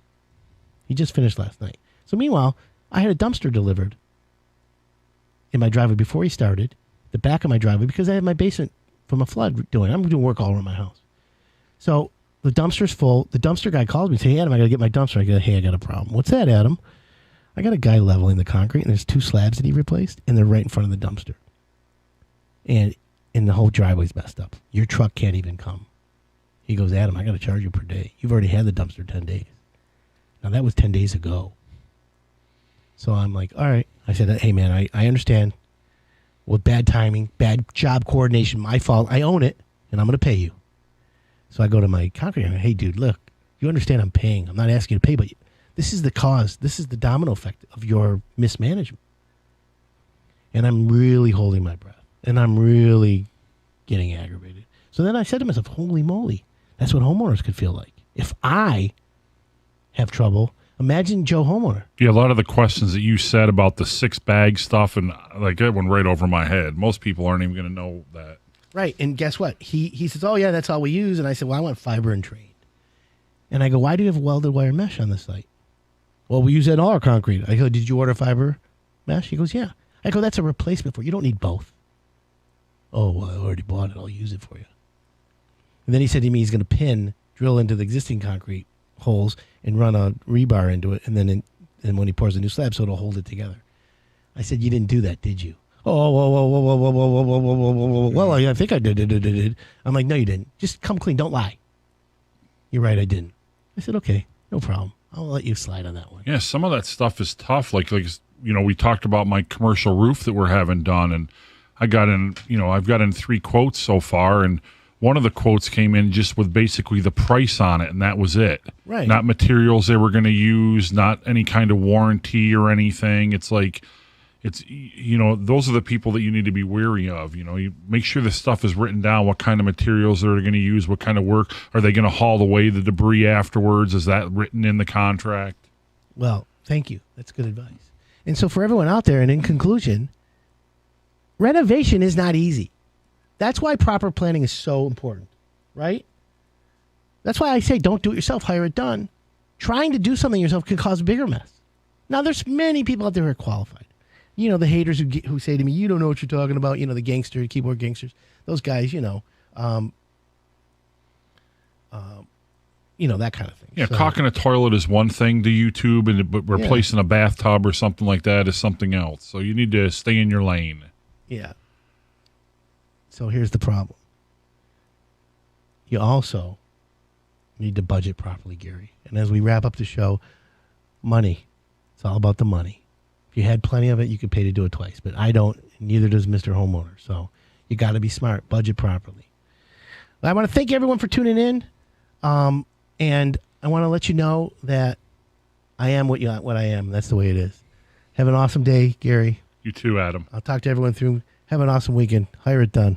He just finished last night. So meanwhile, I had a dumpster delivered in my driveway before he started, the back of my driveway, because I had my basement from a flood doing. I'm doing work all around my house. So the dumpster's full. The dumpster guy calls me and says, hey, Adam, I got to get my dumpster. I go, hey, I got a problem. What's that, Adam? I got a guy leveling the concrete, and there's 2 slabs that he replaced, and they're right in front of the dumpster. And the whole driveway's messed up. Your truck can't even come. He goes, Adam, I got to charge you per day. You've already had the dumpster 10 days. Now, that was 10 days ago. So I'm like, all right. I said, hey, man, I understand. Well, bad timing, bad job coordination, my fault. I own it, and I'm going to pay you. So I go to my contractor and I go, hey, dude, look, you understand I'm paying. I'm not asking you to pay, but this is the cause. This is the domino effect of your mismanagement. And I'm really holding my breath. And I'm really getting aggravated. So then I said to myself, holy moly, that's what homeowners could feel like. If I have trouble, imagine Joe homeowner. Yeah, a lot of the questions that you said about the 6-bag stuff, and like that went right over my head. Most people aren't even going to know that. Right, and guess what? He says, oh, yeah, that's all we use. And I said, well, I want fiber and trade. And I go, why do you have welded wire mesh on the site? Well, we use that in all our concrete. I go, did you order fiber mesh? He goes, yeah. I go, that's a replacement for it. You don't need both. Oh, well, I already bought it. I'll use it for you. And then he said to me he's going to drill into the existing concrete holes and run a rebar into it. And then when he pours a new slab, so it'll hold it together. I said, you didn't do that, did you? Oh, whoa. Well, I think I did. I'm like, no, you didn't. Just come clean. Don't lie. You're right, I didn't. I said, okay, no problem. I'll let you slide on that one. Yeah, some of that stuff is tough. Like we talked about my commercial roof that we're having done, and I've got in 3 quotes so far, and one of the quotes came in just with basically the price on it, and that was it. Right. Not materials they were going to use, not any kind of warranty or anything. It's like, those are the people that you need to be wary of. You make sure the stuff is written down, what kind of materials they're going to use, what kind of work. Are they going to haul away the debris afterwards? Is that written in the contract? Well, thank you. That's good advice. And so for everyone out there, and in conclusion, renovation is not easy. That's why proper planning is so important, right? That's why I say don't do it yourself, hire it done. Trying to do something yourself can cause a bigger mess. Now, there's many people out there who are qualified. The haters who say to me, you don't know what you're talking about, the keyboard gangsters, those guys, that kind of thing. Yeah, caulking a toilet is one thing to YouTube, but replacing a bathtub or something like that is something else. So you need to stay in your lane. Yeah. So here's the problem. You also need to budget properly, Gary. And as we wrap up the show, money. It's all about the money. you had plenty of it, you could pay to do it twice. But I don't, neither does Mr. Homeowner. So you got to be smart, budget properly. I want to thank everyone for tuning in. And I want to let you know that I am what I am. That's the way it is. Have an awesome day, Gary. You too, Adam. I'll talk to everyone through. Have an awesome weekend. Hire it done.